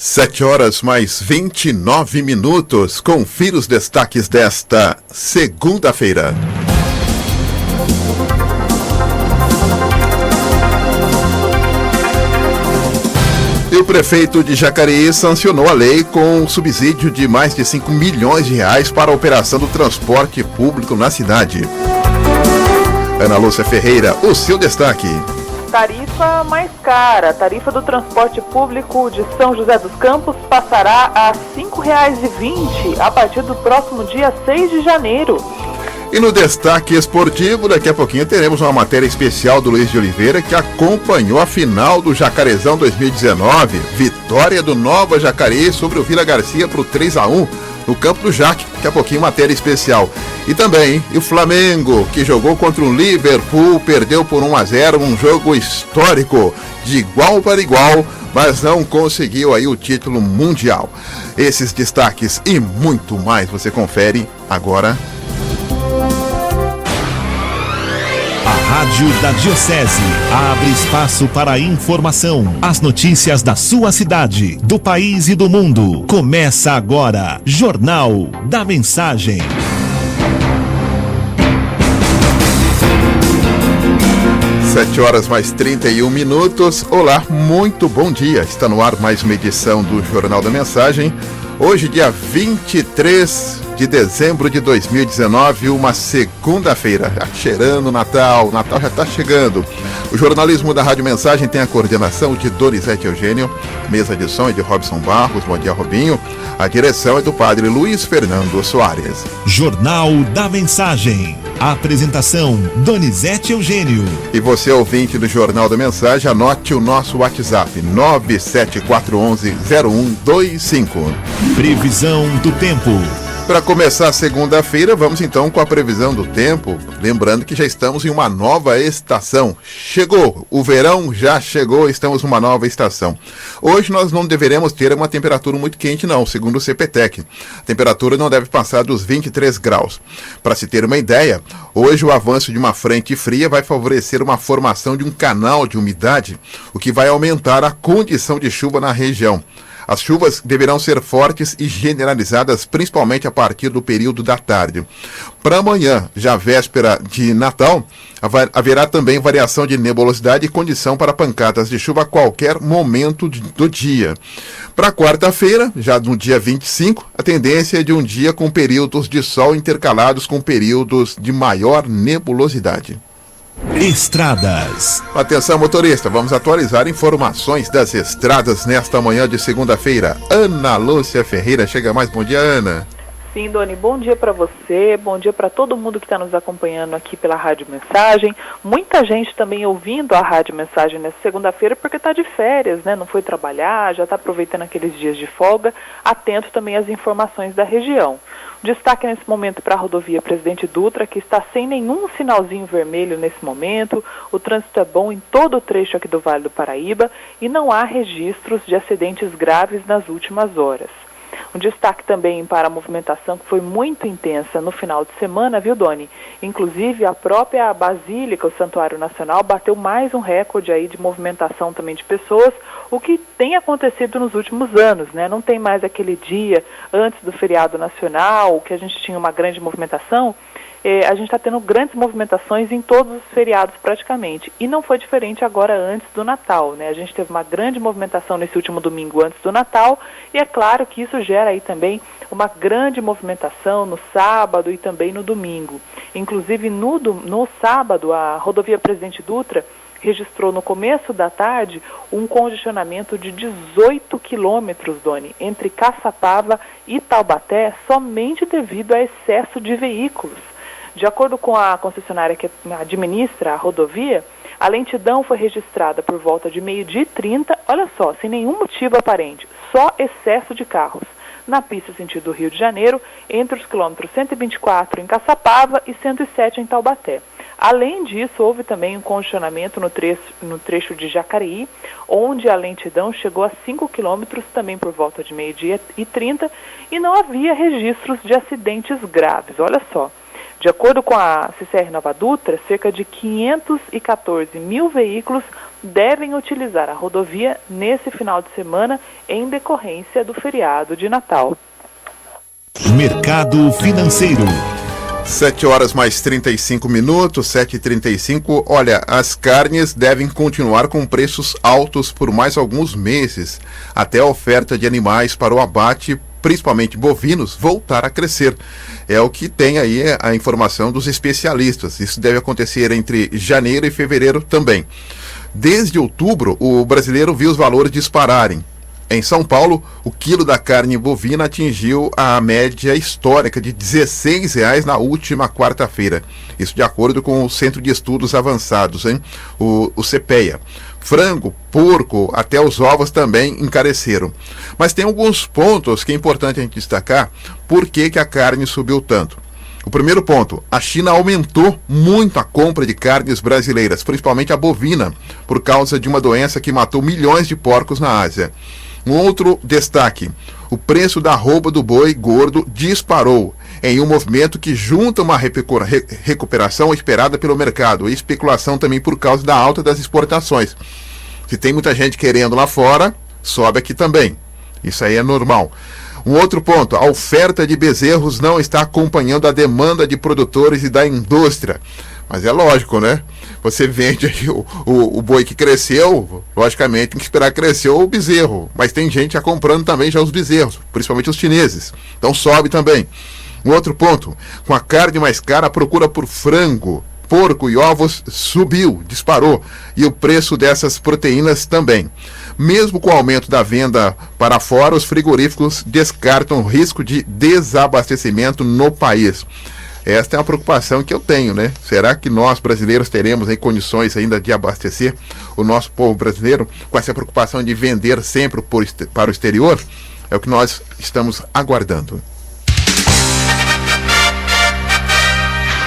7 horas mais 29 minutos. Confira os destaques desta segunda-feira. E o prefeito de Jacareí sancionou a lei com subsídio de mais de 5 milhões de reais para a operação do transporte público na cidade. Ana Lúcia Ferreira, o seu destaque. Tarifa mais cara. A tarifa do transporte público de São José dos Campos passará a R$ 5,20 a partir do próximo dia 6 de janeiro. E no destaque esportivo, daqui a pouquinho teremos uma matéria especial do Luiz de Oliveira, que acompanhou a final do Jacarezão 2019. Vitória do Nova Jacareí sobre o Vila Garcia por 3-1 no campo do Jaque. Daqui a pouquinho matéria especial. E também o Flamengo, que jogou contra o Liverpool, perdeu por 1-0, um jogo histórico de igual para igual, mas não conseguiu aí o título mundial. Esses destaques e muito mais você confere agora. A Rádio da Diocese abre espaço para a informação, as notícias da sua cidade, do país e do mundo. Começa agora, Jornal da Mensagem. 7 horas mais 31 minutos. Olá, muito bom dia. Está no ar mais uma edição do Jornal da Mensagem. Hoje, dia 23 de dezembro de 2019, uma segunda-feira. Cheirando Natal, Natal já está chegando. O jornalismo da Rádio Mensagem tem a coordenação de Donizete Eugênio, mesa de som é de Robson Barros, bom dia Robinho. A direção é do padre Luiz Fernando Soares. Jornal da Mensagem. A apresentação, Donizete Eugênio. E você, ouvinte do Jornal da Mensagem, anote o nosso WhatsApp, 97411-0125. Previsão do tempo. Para começar a segunda-feira, vamos então com a previsão do tempo. Lembrando que já estamos em uma nova estação. Chegou, o verão já chegou, estamos numa nova estação. Hoje nós não deveremos ter uma temperatura muito quente não, segundo o CPTEC. A temperatura não deve passar dos 23 graus. Para se ter uma ideia, hoje o avanço de uma frente fria vai favorecer uma formação de um canal de umidade, o que vai aumentar a condição de chuva na região. As chuvas deverão ser fortes e generalizadas, principalmente a partir do período da tarde. Para amanhã, já véspera de Natal, haverá também variação de nebulosidade e condição para pancadas de chuva a qualquer momento do dia. Para quarta-feira, já no dia 25, a tendência é de um dia com períodos de sol intercalados com períodos de maior nebulosidade. Estradas. Atenção, motorista, vamos atualizar informações das estradas nesta manhã de segunda-feira. Ana Lúcia Ferreira, chega mais. Bom dia, Ana. Sim, Doni, bom dia para você, bom dia para todo mundo que está nos acompanhando aqui pela Rádio Mensagem. Muita gente também ouvindo a Rádio Mensagem nessa segunda-feira porque está de férias, né? Não foi trabalhar, já está aproveitando aqueles dias de folga, atento também às informações da região. Destaque nesse momento para a rodovia Presidente Dutra, que está sem nenhum sinalzinho vermelho nesse momento. O trânsito é bom em todo o trecho aqui do Vale do Paraíba e não há registros de acidentes graves nas últimas horas. Um destaque também para a movimentação que foi muito intensa no final de semana, viu, Doni? Inclusive, a própria Basílica, o Santuário Nacional, bateu mais um recorde aí de movimentação também de pessoas, o que tem acontecido nos últimos anos, né? Não tem mais aquele dia antes do feriado nacional, que a gente tinha uma grande movimentação. A gente está tendo grandes movimentações em todos os feriados praticamente, e não foi diferente agora antes do Natal, né? A gente teve uma grande movimentação nesse último domingo antes do Natal, e é claro que isso gera aí também uma grande movimentação no sábado e também no domingo. Inclusive no sábado, a rodovia Presidente Dutra registrou no começo da tarde um congestionamento de 18 quilômetros, Doni, entre Caçapava e Taubaté, somente devido a excesso de veículos. De acordo com a concessionária que administra a rodovia, a lentidão foi registrada por volta de 12h30, olha só, sem nenhum motivo aparente, só excesso de carros, na pista sentido Rio de Janeiro, entre os quilômetros 124 em Caçapava e 107 em Taubaté. Além disso, houve também um congestionamento no trecho de Jacareí, onde a lentidão chegou a 5 quilômetros, também por volta de 12h30, e não havia registros de acidentes graves, olha só. De acordo com a CCR Nova Dutra, cerca de 514 mil veículos devem utilizar a rodovia nesse final de semana em decorrência do feriado de Natal. Mercado financeiro. 7 horas mais 35 minutos, 7h35. Olha, as carnes devem continuar com preços altos por mais alguns meses, até a oferta de animais para o abate, principalmente bovinos, voltar a crescer. É o que tem aí a informação dos especialistas. Isso deve acontecer entre janeiro e fevereiro também. Desde outubro, o brasileiro viu os valores dispararem. Em São Paulo, o quilo da carne bovina atingiu a média histórica de R$ 16,00 na última quarta-feira. Isso de acordo com o Centro de Estudos Avançados, o CPEA. Frango, porco, até os ovos também encareceram. Mas tem alguns pontos que é importante a gente destacar por que a carne subiu tanto. O primeiro ponto, a China aumentou muito a compra de carnes brasileiras, principalmente a bovina, por causa de uma doença que matou milhões de porcos na Ásia. Um outro destaque, o preço da arroba do boi gordo disparou, em um movimento que junta uma recuperação esperada pelo mercado e especulação também por causa da alta das exportações. Se tem muita gente querendo lá fora, sobe aqui também. Isso aí é normal. Um outro ponto, a oferta de bezerros não está acompanhando a demanda de produtores e da indústria. Mas é lógico, né? Você vende aí o boi que cresceu, logicamente tem que esperar crescer o bezerro. Mas tem gente já comprando também já os bezerros, principalmente os chineses. Então sobe também. Um outro ponto, com a carne mais cara, a procura por frango, porco e ovos subiu, disparou. E o preço dessas proteínas também. Mesmo com o aumento da venda para fora, os frigoríficos descartam o risco de desabastecimento no país. Esta é uma preocupação que eu tenho, né? Será que nós brasileiros teremos aí condições ainda de abastecer o nosso povo brasileiro com essa preocupação de vender sempre para o exterior? É o que nós estamos aguardando.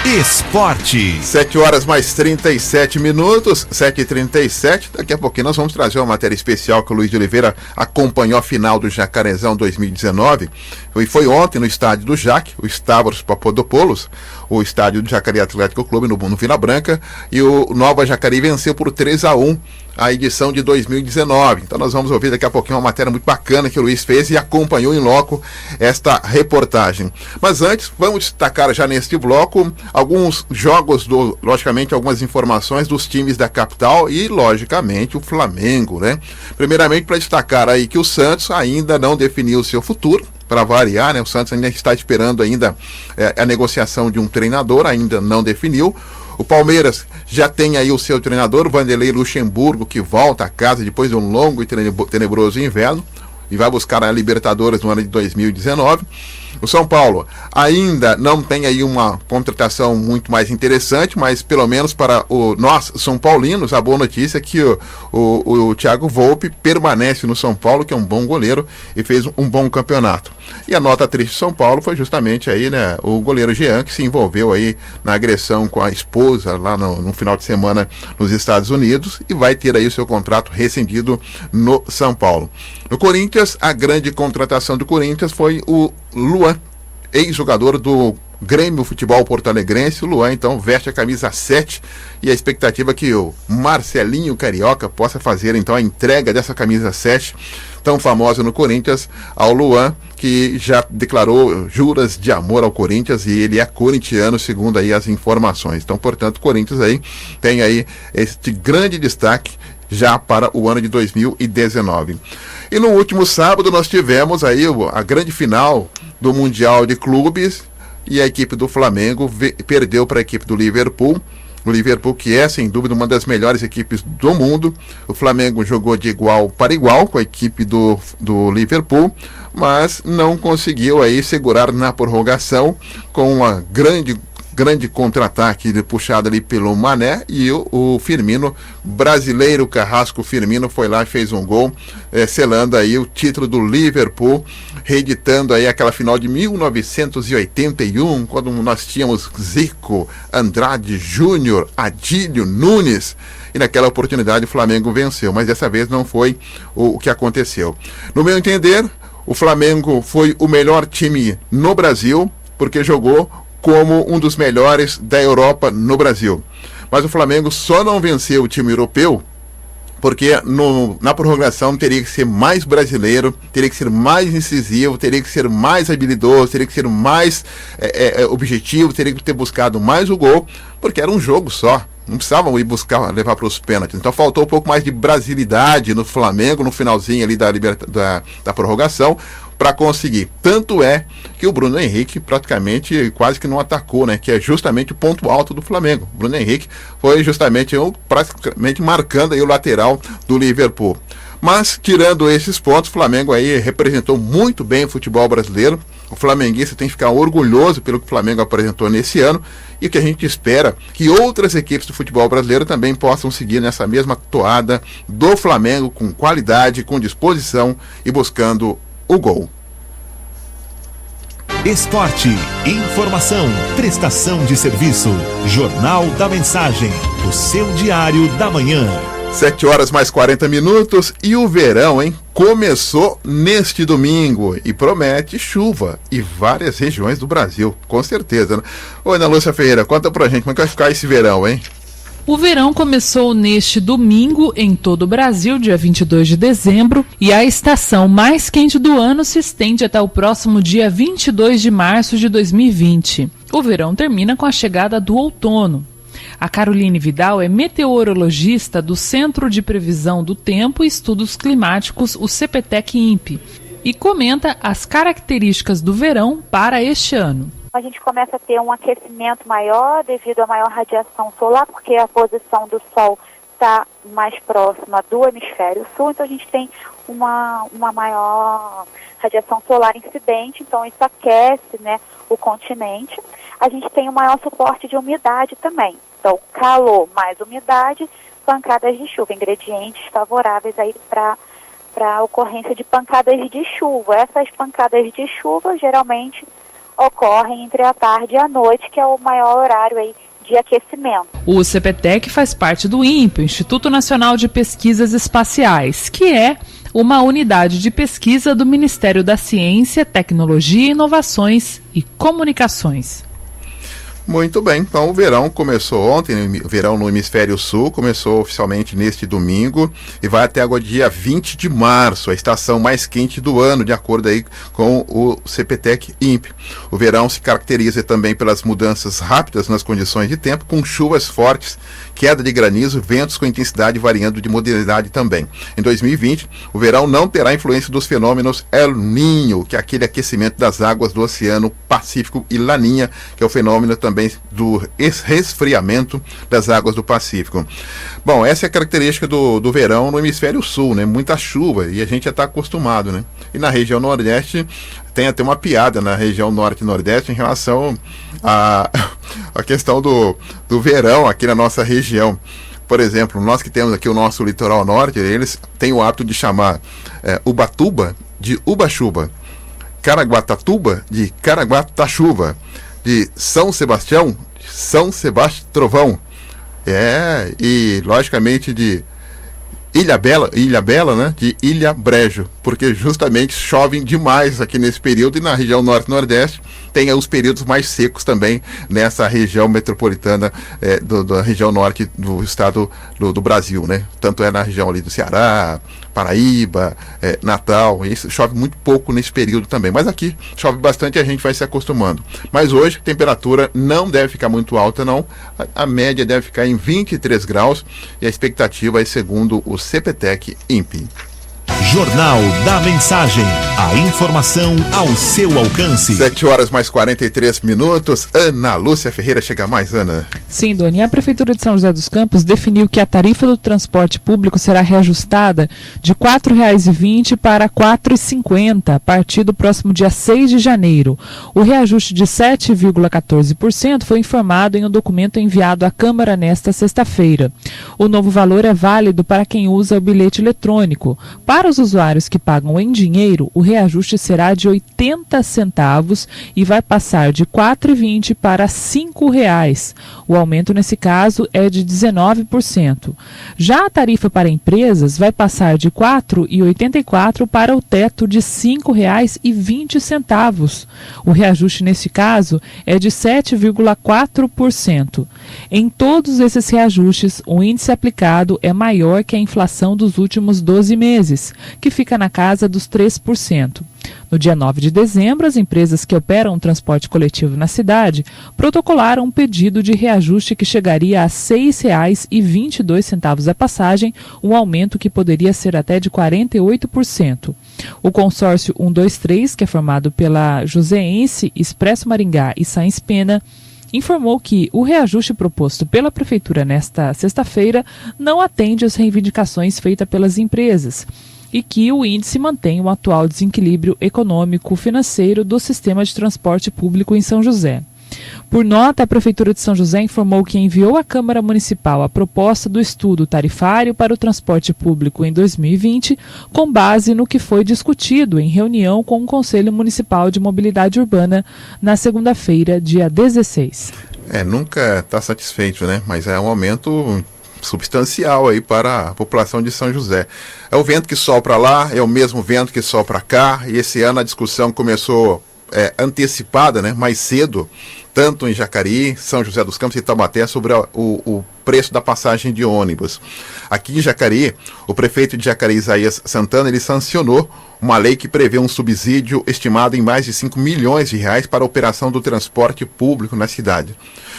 Esporte. 7 horas mais 37 minutos, 7h37. Daqui a pouquinho nós vamos trazer uma matéria especial que o Luiz de Oliveira acompanhou a final do Jacarezão 2019. E foi ontem no estádio do Jaque, o Stavros Papadopoulos, o estádio do Jacareí Atlético Clube no Vila Branca. E o Nova Jacareí venceu por 3-1 a edição de 2019. Então nós vamos ouvir daqui a pouquinho uma matéria muito bacana que o Luiz fez e acompanhou em loco esta reportagem. Mas antes, vamos destacar já neste bloco alguns jogos, logicamente algumas informações dos times da capital e logicamente o Flamengo, né? Primeiramente para destacar aí que o Santos ainda não definiu o seu futuro, para variar, né? O Santos ainda está esperando ainda a negociação de um treinador, ainda não definiu. O Palmeiras já tem aí o seu treinador, Vanderlei Luxemburgo, que volta a casa depois de um longo e tenebroso inverno e vai buscar a Libertadores no ano de 2019. O São Paulo ainda não tem aí uma contratação muito mais interessante, mas pelo menos para nós São Paulinos, a boa notícia é que o Thiago Volpi permanece no São Paulo, que é um bom goleiro e fez um bom campeonato. E a nota triste de São Paulo foi justamente aí, né, o goleiro Jean, que se envolveu aí na agressão com a esposa lá no final de semana nos Estados Unidos e vai ter aí o seu contrato rescindido no São Paulo. No Corinthians, a grande contratação do Corinthians foi o Luan, ex-jogador do Grêmio Futebol Porto Alegrense. O Luan então veste a camisa 7 e a expectativa é que o Marcelinho Carioca possa fazer então a entrega dessa camisa 7 tão famosa no Corinthians ao Luan, que já declarou juras de amor ao Corinthians e ele é corintiano, segundo aí as informações. Então, portanto, o Corinthians aí tem aí este grande destaque já para o ano de 2019. E no último sábado nós tivemos aí a grande final do Mundial de Clubes e a equipe do Flamengo perdeu para a equipe do Liverpool. O Liverpool, que é sem dúvida uma das melhores equipes do mundo. O Flamengo jogou de igual para igual com a equipe do Liverpool, mas não conseguiu aí segurar na prorrogação com uma grande contra-ataque puxado ali pelo Mané e o Firmino, brasileiro Carrasco Firmino, foi lá e fez um gol, selando aí o título do Liverpool, reeditando aí aquela final de 1981, quando nós tínhamos Zico, Andrade Júnior, Adílio, Nunes, e naquela oportunidade o Flamengo venceu, mas dessa vez não foi o que aconteceu. No meu entender, o Flamengo foi o melhor time no Brasil, porque jogou como um dos melhores da Europa no Brasil. Mas o Flamengo só não venceu o time europeu porque na prorrogação teria que ser mais brasileiro, teria que ser mais incisivo, teria que ser mais habilidoso, teria que ser mais objetivo, teria que ter buscado mais o gol, porque era um jogo só. Não precisavam ir buscar, levar para os pênaltis. Então faltou um pouco mais de brasilidade no Flamengo, no finalzinho ali da prorrogação, para conseguir. Tanto é que o Bruno Henrique praticamente quase que não atacou, né? Que é justamente o ponto alto do Flamengo. O Bruno Henrique foi justamente praticamente marcando aí o lateral do Liverpool. Mas, tirando esses pontos, o Flamengo aí representou muito bem o futebol brasileiro. O flamenguista tem que ficar orgulhoso pelo que o Flamengo apresentou nesse ano, e que a gente espera que outras equipes do futebol brasileiro também possam seguir nessa mesma toada do Flamengo, com qualidade, com disposição e buscando o gol. Esporte, informação, prestação de serviço. Jornal da Mensagem, o seu diário da manhã. 7h mais 40 e o verão, hein? Começou neste domingo e promete chuva em várias regiões do Brasil, com certeza, né? Ô, Ana Lúcia Ferreira, conta pra gente como é que vai ficar esse verão, hein? O verão começou neste domingo em todo o Brasil, dia 22 de dezembro, e a estação mais quente do ano se estende até o próximo dia 22 de março de 2020. O verão termina com a chegada do outono. A Caroline Vidal é meteorologista do Centro de Previsão do Tempo e Estudos Climáticos, o CPTEC-INPE, e comenta as características do verão para este ano. A gente começa a ter um aquecimento maior devido à maior radiação solar, porque a posição do Sol está mais próxima do hemisfério sul, então a gente tem uma maior radiação solar incidente, então isso aquece, né, o continente. A gente tem um maior suporte de umidade também. Então, calor mais umidade, pancadas de chuva, ingredientes favoráveis aí para a ocorrência de pancadas de chuva. Essas pancadas de chuva geralmente ocorrem entre a tarde e a noite, que é o maior horário aí de aquecimento. O CPTEC faz parte do INPE, Instituto Nacional de Pesquisas Espaciais, que é uma unidade de pesquisa do Ministério da Ciência, Tecnologia, Inovações e Comunicações. Muito bem, então o verão começou ontem, o verão no hemisfério sul começou oficialmente neste domingo e vai até agora dia 20 de março, a estação mais quente do ano, de acordo aí com o CPTEC-INPE. O verão se caracteriza também pelas mudanças rápidas nas condições de tempo, com chuvas fortes, queda de granizo, ventos com intensidade variando de modalidade também. Em 2020, o verão não terá influência dos fenômenos El Niño, que é aquele aquecimento das águas do Oceano Pacífico, e Laninha, que é o fenômeno também do resfriamento das águas do Pacífico. Bom, essa é a característica do verão no hemisfério sul, né? Muita chuva, e a gente já está acostumado, né? E na região nordeste tem até uma piada na região norte e nordeste em relação à questão do verão aqui na nossa região. Por exemplo, nós que temos aqui o nosso litoral norte, eles têm o hábito de chamar Ubatuba de Ubachuba, Caraguatatuba de Caraguatachuva, de São Sebastião, São Sebastião Trovão, e logicamente de Ilha Bela, né, de Ilha Brejo, porque justamente chove demais aqui nesse período, e na região norte e nordeste tem os períodos mais secos também nessa região metropolitana da região norte do estado do Brasil, né? Tanto é na região ali do Ceará, Paraíba, Natal, e isso chove muito pouco nesse período também, mas aqui chove bastante e a gente vai se acostumando. Mas hoje a temperatura não deve ficar muito alta não, a média deve ficar em 23 graus e a expectativa é segundo o CPTEC-INPE. Jornal da Mensagem, a informação ao seu alcance. 7h mais 43. Ana Lúcia Ferreira, chega mais, Ana. Sim, Doni, a Prefeitura de São José dos Campos definiu que a tarifa do transporte público será reajustada de R$ 4,20 para R$ 4,50 a partir do próximo dia 6 de janeiro. O reajuste de 7,14% foi informado em um documento enviado à Câmara nesta sexta-feira. O novo valor é válido para quem usa o bilhete eletrônico. Para os usuários que pagam em dinheiro, o reajuste será de 80 centavos e vai passar de R$ 4,20 para R$ 5,00. O aumento, nesse caso, é de 19%. Já a tarifa para empresas vai passar de R$ 4,84 para o teto de R$ 5,20. O reajuste, nesse caso, é de 7,4%. Em todos esses reajustes, o índice aplicado é maior que a inflação dos últimos 12 meses, que fica na casa dos 3%. No dia 9 de dezembro, as empresas que operam o transporte coletivo na cidade protocolaram um pedido de reajuste que chegaria a R$ 6,22 a passagem, um aumento que poderia ser até de 48%. O consórcio 123, que é formado pela Joseense, Expresso Maringá e Sáenz Pena, informou que o reajuste proposto pela Prefeitura nesta sexta-feira não atende às reivindicações feitas pelas empresas e que o índice mantém o atual desequilíbrio econômico-financeiro do sistema de transporte público em São José. Por nota, a Prefeitura de São José informou que enviou à Câmara Municipal a proposta do estudo tarifário para o transporte público em 2020, com base no que foi discutido em reunião com o Conselho Municipal de Mobilidade Urbana na segunda-feira, dia 16. Nunca está satisfeito, né? Mas é um aumento substancial aí para a população de São José. É o vento que sopra lá, é o mesmo vento que sopra cá, e esse ano a discussão começou antecipada, né, mais cedo, tanto em Jacareí, São José dos Campos e Taubaté, sobre o preço da passagem de ônibus. Aqui em Jacareí, o prefeito de Jacareí, Isaías Santana, ele sancionou uma lei que prevê um subsídio estimado em mais de R$ 5 milhões para a operação do transporte público na cidade.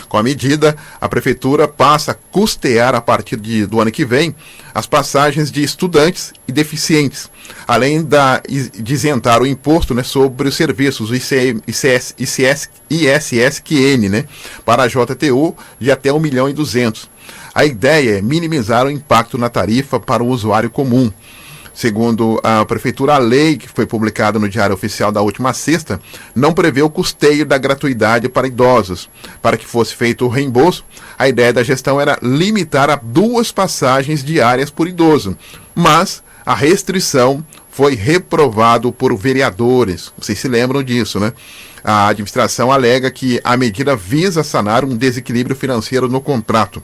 Com a medida, a prefeitura passa a custear a partir do ano que vem as passagens de estudantes e deficientes, além de isentar o imposto, né, sobre os serviços, o ISSQN, né, para a JTU de até R$ 1.200.000. A ideia é minimizar o impacto na tarifa para o usuário comum. Segundo a Prefeitura, a lei que foi publicada no Diário Oficial da última sexta não prevê o custeio da gratuidade para idosos. Para que fosse feito o reembolso, a ideia da gestão era limitar a 2 passagens diárias por idoso, mas a restrição foi reprovado por vereadores. Vocês se lembram disso, né? A administração alega que a medida visa sanar um desequilíbrio financeiro no contrato.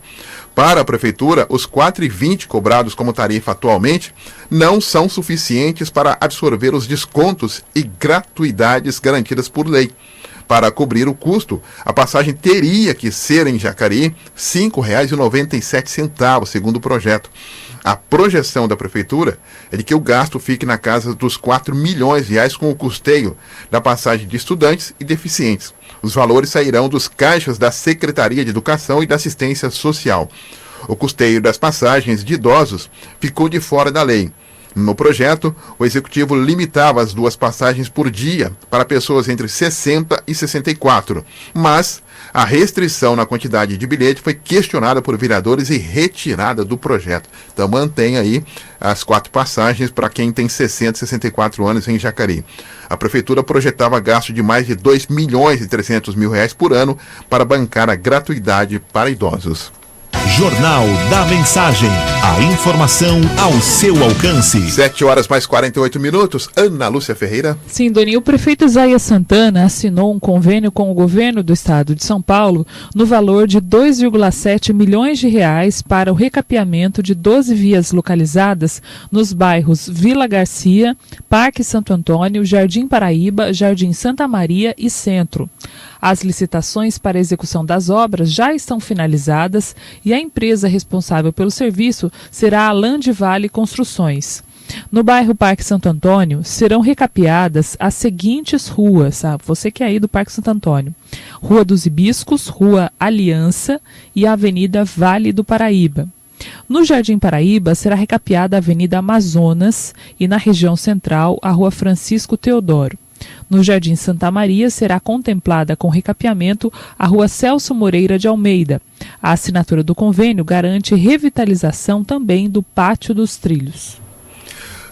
Para a Prefeitura, os R$ 4,20 cobrados como tarifa atualmente não são suficientes para absorver os descontos e gratuidades garantidas por lei. Para cobrir o custo, a passagem teria que ser em Jacareí R$ 5,97, segundo o projeto. A projeção da Prefeitura é de que o gasto fique na casa dos R$ 4 milhões com o custeio da passagem de estudantes e deficientes. Os valores sairão dos caixas da Secretaria de Educação e da Assistência Social. O custeio das passagens de idosos ficou de fora da lei. No projeto, o Executivo limitava as 2 passagens por dia para pessoas entre 60 e 64, mas a restrição na quantidade de bilhete foi questionada por vereadores e retirada do projeto. Então mantém aí as 4 passagens para quem tem 60 e 64 anos em Jacareí. A Prefeitura projetava gasto de mais de R$ 2.300.000 por ano para bancar a gratuidade para idosos. Jornal da Mensagem. A informação ao seu alcance. 7h mais 48. Ana Lúcia Ferreira. Sim, Doni, o prefeito Isaías Santana assinou um convênio com o governo do estado de São Paulo no valor de R$ 2,7 milhões para o recapeamento de 12 vias localizadas nos bairros Vila Garcia, Parque Santo Antônio, Jardim Paraíba, Jardim Santa Maria e Centro. As licitações para a execução das obras já estão finalizadas e a empresa responsável pelo serviço será a Land Vale Construções. No bairro Parque Santo Antônio, serão recapeadas as seguintes ruas, você que é aí do Parque Santo Antônio: Rua dos Hibiscos, Rua Aliança e a Avenida Vale do Paraíba. No Jardim Paraíba, será recapeada a Avenida Amazonas e na região central, a Rua Francisco Teodoro. No Jardim Santa Maria, será contemplada com recapeamento a Rua Celso Moreira de Almeida. A assinatura do convênio garante revitalização também do Pátio dos Trilhos.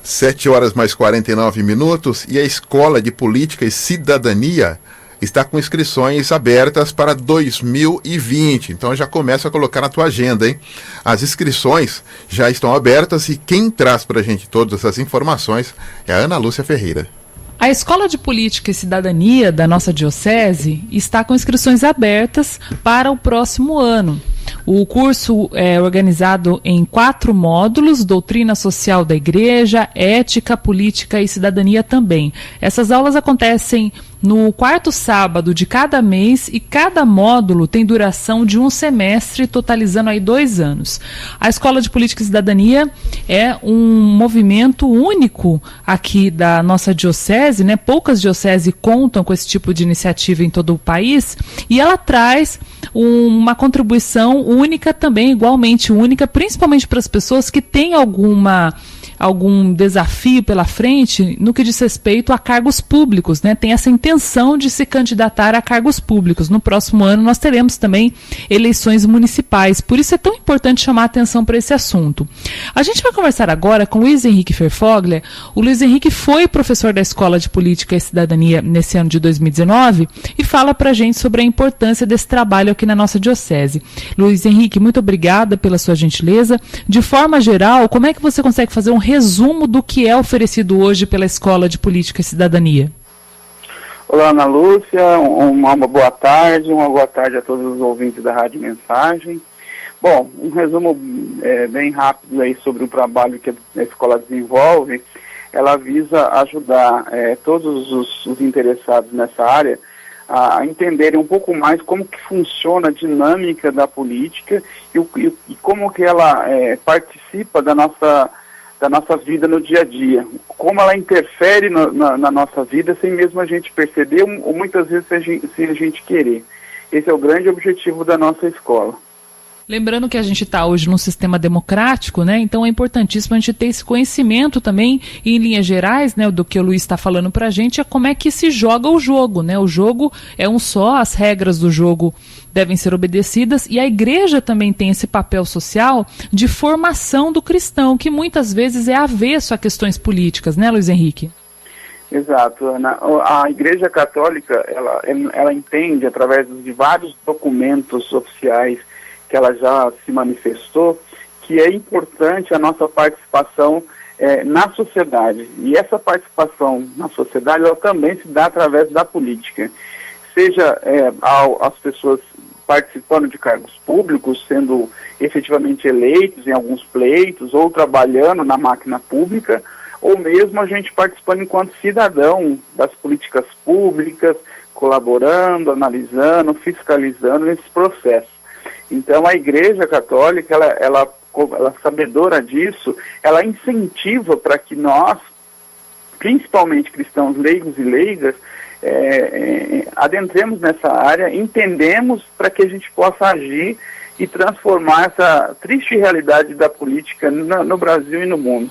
7h mais 49. E a Escola de Política e Cidadania está com inscrições abertas para 2020. Então já começa a colocar na tua agenda, hein? As inscrições já estão abertas e quem traz para a gente todas essas informações é a Ana Lúcia Ferreira. A Escola de Política e Cidadania da nossa Diocese está com inscrições abertas para o próximo ano. O curso é organizado em 4 módulos: Doutrina Social da Igreja, Ética, Política e Cidadania também. Essas aulas acontecem no 4º sábado de cada mês e cada módulo tem duração de 1 semestre, totalizando aí 2 anos. A Escola de Política e Cidadania é um movimento único aqui da nossa diocese, né? Poucas dioceses contam com esse tipo de iniciativa em todo o país, e ela traz uma contribuição única também, igualmente única, principalmente para as pessoas que têm algum desafio pela frente no que diz respeito a cargos públicos, né? Tem essa intenção de se candidatar a cargos públicos. No próximo ano nós teremos também eleições municipais, por isso é tão importante chamar a atenção para esse assunto. A gente vai conversar agora com o Luiz Henrique Ferfoglia. O Luiz Henrique foi professor da Escola de Política e Cidadania nesse ano de 2019 e fala para a gente sobre a importância desse trabalho aqui na nossa diocese. Luiz Henrique, muito obrigada pela sua gentileza. De forma geral, como é que você consegue fazer um resumo do que é oferecido hoje pela Escola de Política e Cidadania? Olá, Ana Lúcia, uma boa tarde a todos os ouvintes da Rádio Mensagem. Bom, um resumo bem rápido aí sobre o trabalho que a escola desenvolve. Ela visa ajudar todos os interessados nessa área a entenderem um pouco mais como que funciona a dinâmica da política e como que ela participa da nossa vida no dia a dia, como ela interfere na nossa vida sem mesmo a gente perceber ou muitas vezes sem a gente querer. Esse é o grande objetivo da nossa escola. Lembrando que a gente está hoje num sistema democrático, né? Então é importantíssimo a gente ter esse conhecimento também, em linhas gerais, né? Do que o Luiz está falando para a gente, é como é que se joga o jogo, né? O jogo é um só, as regras do jogo devem ser obedecidas, e a igreja também tem esse papel social de formação do cristão, que muitas vezes é avesso a questões políticas, né, Luiz Henrique? Exato, Ana. A Igreja Católica, ela entende, através de vários documentos oficiais que ela já se manifestou, que é importante a nossa participação na sociedade. E essa participação na sociedade, ela também se dá através da política. Seja as pessoas participando de cargos públicos, sendo efetivamente eleitos em alguns pleitos, ou trabalhando na máquina pública, ou mesmo a gente participando enquanto cidadão das políticas públicas, colaborando, analisando, fiscalizando esses processos. Então a Igreja Católica, ela sabedora disso, ela incentiva para que nós, principalmente cristãos leigos e leigas, adentremos nessa área, entendemos para que a gente possa agir e transformar essa triste realidade da política no Brasil e no mundo.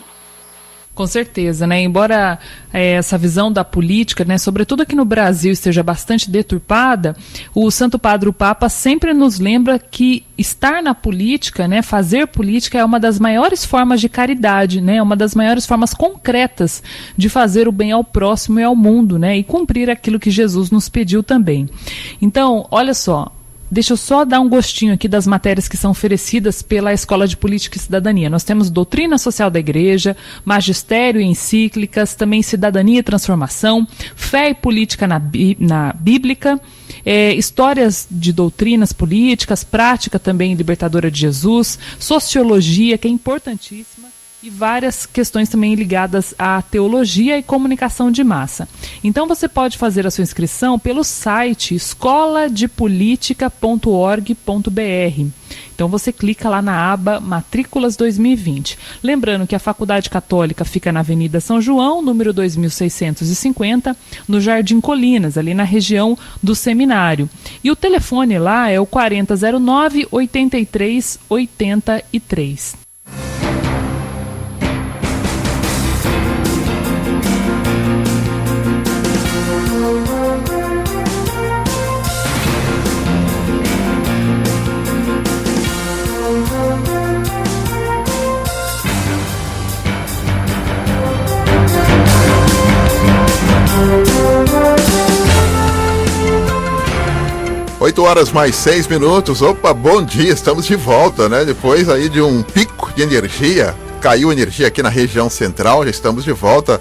Com certeza, né? Embora essa visão da política, né, sobretudo aqui no Brasil, esteja bastante deturpada, o Santo Padre, o Papa, sempre nos lembra que estar na política, né, fazer política é uma das maiores formas de caridade, né, uma das maiores formas concretas de fazer o bem ao próximo e ao mundo, né, e cumprir aquilo que Jesus nos pediu também. Então, olha só, deixa eu só dar um gostinho aqui das matérias que são oferecidas pela Escola de Política e Cidadania. Nós temos Doutrina Social da Igreja, Magistério e Encíclicas, também Cidadania e Transformação, Fé e Política na Bíblica, histórias de doutrinas políticas, prática também libertadora de Jesus, Sociologia, que é importantíssima, e várias questões também ligadas à teologia e comunicação de massa. Então você pode fazer a sua inscrição pelo site escoladepolitica.org.br. Então você clica lá na aba Matrículas 2020. Lembrando que a Faculdade Católica fica na Avenida São João, número 2650, no Jardim Colinas, ali na região do Seminário. E o telefone lá é o 4009-8383. 8 horas mais 6 minutos. Opa, bom dia, estamos de volta, né? Depois aí de um pico de energia, caiu energia aqui na região central, já estamos de volta.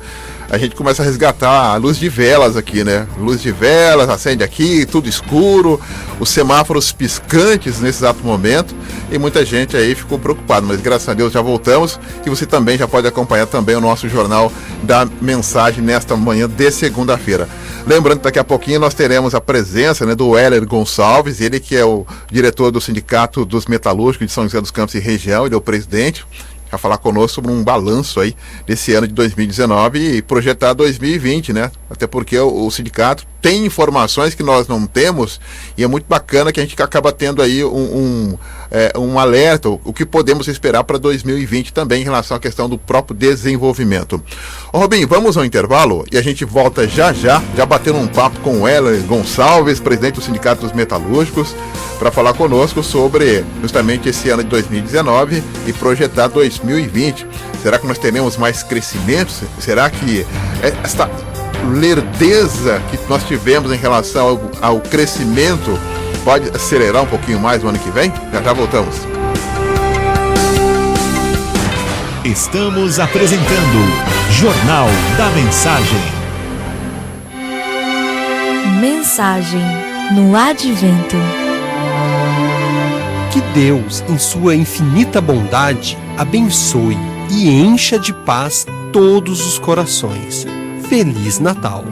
A gente começa a resgatar a luz de velas aqui, né? Luz de velas, acende aqui, tudo escuro, os semáforos piscantes nesse exato momento, e muita gente aí ficou preocupada, mas graças a Deus já voltamos, e você também já pode acompanhar também o nosso Jornal da Mensagem nesta manhã de segunda-feira. Lembrando que daqui a pouquinho nós teremos a presença, né, do Heller Gonçalves, ele que é o diretor do Sindicato dos Metalúrgicos de São José dos Campos e região, ele é o presidente, a falar conosco sobre um balanço aí desse ano de 2019 e projetar 2020, né? Até porque o sindicato tem informações que nós não temos, e é muito bacana que a gente acaba tendo aí um alerta, o que podemos esperar para 2020 também em relação à questão do próprio desenvolvimento. Ô Robinho, vamos ao intervalo e a gente volta já batendo um papo com o Heller Gonçalves, presidente do Sindicato dos Metalúrgicos, para falar conosco sobre justamente esse ano de 2019 e projetar 2020. Será que nós teremos mais crescimento? Será que esta lerdeza que nós tivemos em relação ao crescimento pode acelerar um pouquinho mais no ano que vem? Já voltamos. Estamos apresentando Jornal da Mensagem. Mensagem no Advento. Que Deus, em sua infinita bondade, abençoe e encha de paz todos os corações. Feliz Natal!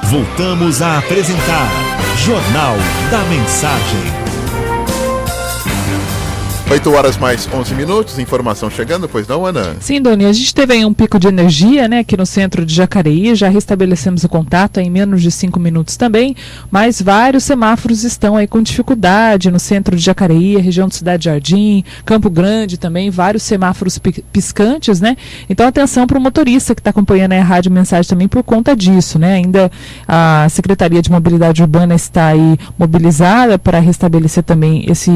Voltamos a apresentar Jornal da Mensagem. 8 horas mais 11 minutos, informação chegando, pois não, Ana? Sim, Doni, a gente teve aí um pico de energia, né, aqui no centro de Jacareí, já restabelecemos o contato em menos de 5 minutos também, mas vários semáforos estão aí com dificuldade no centro de Jacareí, região de Cidade Jardim, Campo Grande também, vários semáforos piscantes, né, então atenção para o motorista que está acompanhando a Rádio Mensagem também por conta disso, né, ainda a Secretaria de Mobilidade Urbana está aí mobilizada para restabelecer também esse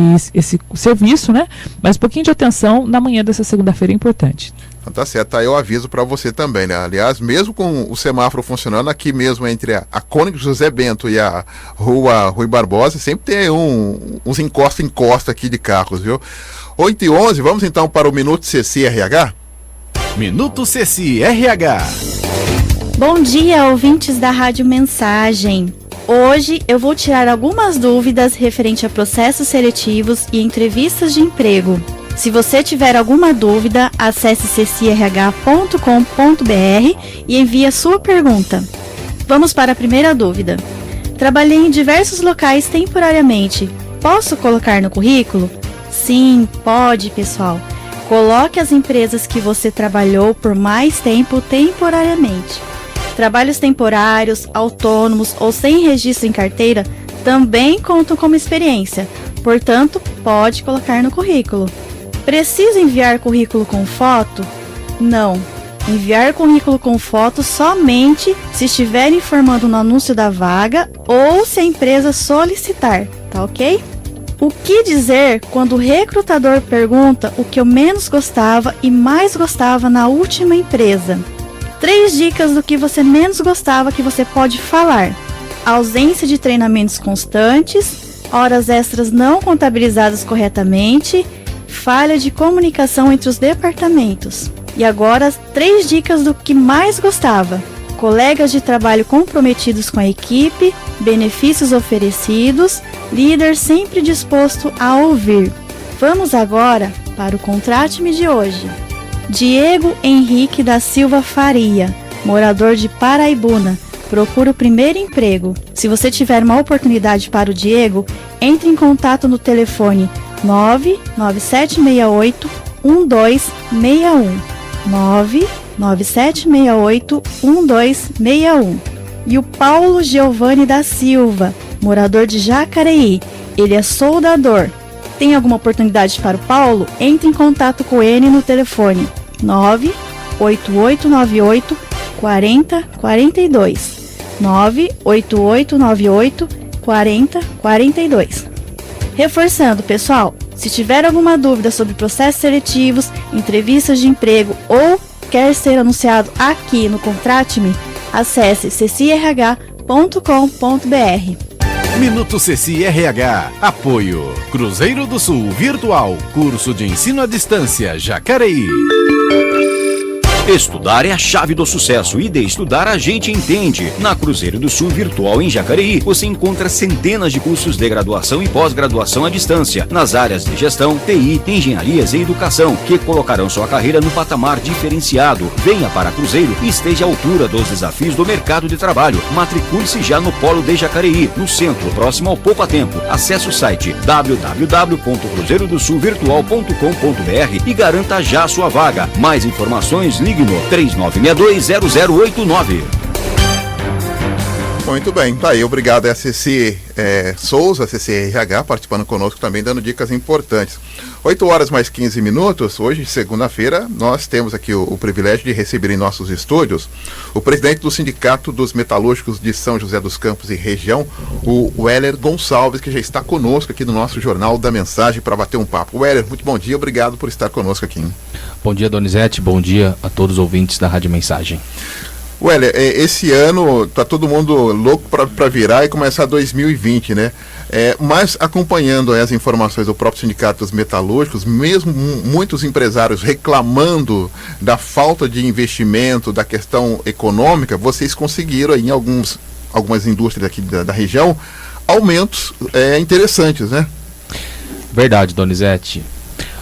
serviço, né? Mas um pouquinho de atenção na manhã dessa segunda-feira é importante. Então tá certo, aí eu aviso para você também, né? Aliás, mesmo com o semáforo funcionando aqui mesmo entre a Cônigo José Bento e a Rua Rui Barbosa, sempre tem uns encosta aqui de carros, viu? 8h11, vamos então para o Minuto CC-RH? Minuto CC-RH. Bom dia, ouvintes da Rádio Mensagem. Hoje eu vou tirar algumas dúvidas referente a processos seletivos e entrevistas de emprego. Se você tiver alguma dúvida, acesse ccrh.com.br e envie a sua pergunta. Vamos para a primeira dúvida. Trabalhei em diversos locais temporariamente. Posso colocar no currículo? Sim, pode, pessoal. Coloque as empresas que você trabalhou por mais tempo temporariamente. Trabalhos temporários, autônomos ou sem registro em carteira também contam como experiência, portanto, pode colocar no currículo. Precisa enviar currículo com foto? Não. Enviar currículo com foto somente se estiver informando no anúncio da vaga ou se a empresa solicitar, tá ok? O que dizer quando o recrutador pergunta o que eu menos gostava e mais gostava na última empresa? 3 dicas do que você menos gostava que você pode falar: ausência de treinamentos constantes, horas extras não contabilizadas corretamente, falha de comunicação entre os departamentos. E agora, 3 dicas do que mais gostava: colegas de trabalho comprometidos com a equipe, benefícios oferecidos, líder sempre disposto a ouvir. Vamos agora para o Contrate-me de hoje. Diego Henrique da Silva Faria, morador de Paraibuna, procura o primeiro emprego. Se você tiver uma oportunidade para o Diego, entre em contato no telefone 99768-1261. 99768-1261. E o Paulo Giovanni da Silva, morador de Jacareí, ele é soldador. Tem alguma oportunidade para o Paulo? Entre em contato com ele no telefone 98898-4042. 98898-4042. Reforçando, pessoal, se tiver alguma dúvida sobre processos seletivos, entrevistas de emprego ou Quer ser anunciado aqui no Contrate-me? Acesse cecirh.com.br. Minuto Ceci RH. Apoio Cruzeiro do Sul Virtual. Curso de ensino à distância Jacareí. Estudar é a chave do sucesso e de estudar a gente entende. Na Cruzeiro do Sul Virtual em Jacareí, você encontra centenas de cursos de graduação e pós-graduação à distância, nas áreas de gestão, TI, engenharias e educação, que colocarão sua carreira no patamar diferenciado. Venha para Cruzeiro e esteja à altura dos desafios do mercado de trabalho. Matricule-se já no Polo de Jacareí, no centro, próximo ao Poupa Tempo. Acesse o site www.cruzeirodosulvirtual.com.br e garanta já a sua vaga. Mais informações, ligue no 3962-0089. Muito bem, tá aí, obrigado a Ceci Souza, CCRH, participando conosco também, dando dicas importantes. 8h mais 15, hoje, segunda-feira, nós temos aqui o privilégio de receber em nossos estúdios o presidente do Sindicato dos Metalúrgicos de São José dos Campos e região, o Weller Gonçalves, que já está conosco aqui no nosso Jornal da Mensagem para bater um papo. Weller, muito bom dia, obrigado por estar conosco aqui. Bom dia, Donizete, bom dia a todos os ouvintes da Rádio Mensagem. Weller, esse ano tá todo mundo louco para virar e começar 2020, né? Mas acompanhando as informações do próprio Sindicato dos Metalúrgicos, mesmo muitos empresários reclamando da falta de investimento, da questão econômica, vocês conseguiram aí em algumas indústrias aqui da região aumentos interessantes, né? Verdade, Donizete.